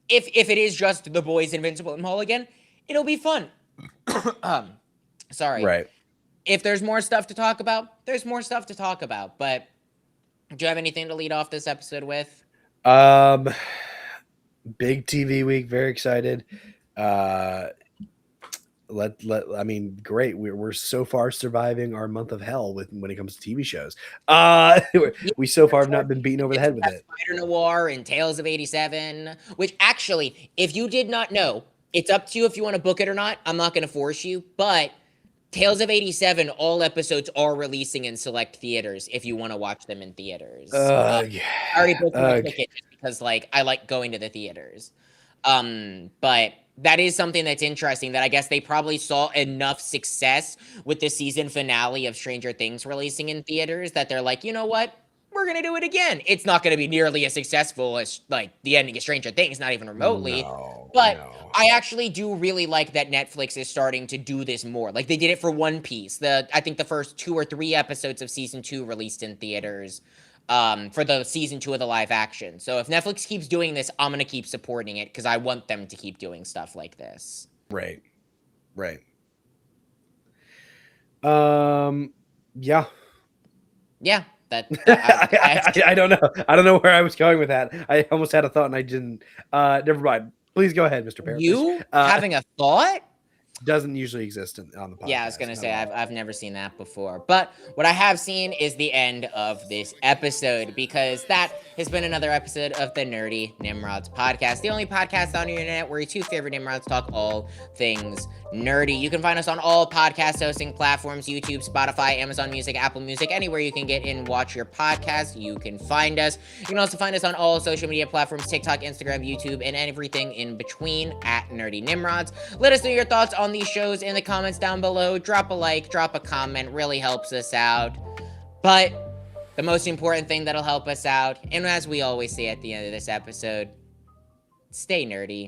if it is just The Boys, Invincible, and Maul again, it'll be fun. Sorry. Right. If there's more stuff to talk about, there's more stuff to talk about. But do you have anything to lead off this episode with? Big TV week. Very excited. I mean, great. We're so far surviving our month of hell when it comes to TV shows. We so far have not been beaten over the head with it. Spider Noir and Tales of 87, which actually, if you did not know, it's up to you if you want to book it or not. I'm not going to force you, but Tales of 87, all episodes are releasing in select theaters if you want to watch them in theaters. I already booked my ticket just because, like, I like going to the theaters. But that is something that's interesting, that I guess they probably saw enough success with the season finale of Stranger Things releasing in theaters that they're like, you know what? We're going to do it again. It's not going to be nearly as successful as, like, the ending of Stranger Things, not even remotely. No, But no. I actually do really like that Netflix is starting to do this more. Like, they did it for One Piece. I think the first 2 or 3 episodes of season 2 released in theaters for the season 2 of the live action. So if Netflix keeps doing this, I'm going to keep supporting it because I want them to keep doing stuff like this. Right. Yeah. Yeah. I don't know. I don't know where I was going with that. I almost had a thought and I didn't. Never mind. Please go ahead, Mr. Paraphrase. You having a thought? Doesn't usually exist on the podcast. Yeah, I was gonna say I've never seen that before, but what I have seen is the end of this episode, because that has been another episode of the Nerdy Nimrods podcast, the only podcast on the internet where your 2 favorite Nimrods talk all things nerdy. You can find us on all podcast hosting platforms: YouTube, Spotify, Amazon Music, Apple Music, anywhere you can get in and watch your podcast. You can find us. You can also find us on all social media platforms: TikTok, Instagram, YouTube, and everything in between at Nerdy Nimrods. Let us know your thoughts on these shows in the comments down below. Drop a like, drop a comment, really helps us out. But the most important thing that'll help us out, and as we always say at the end of this episode, stay nerdy.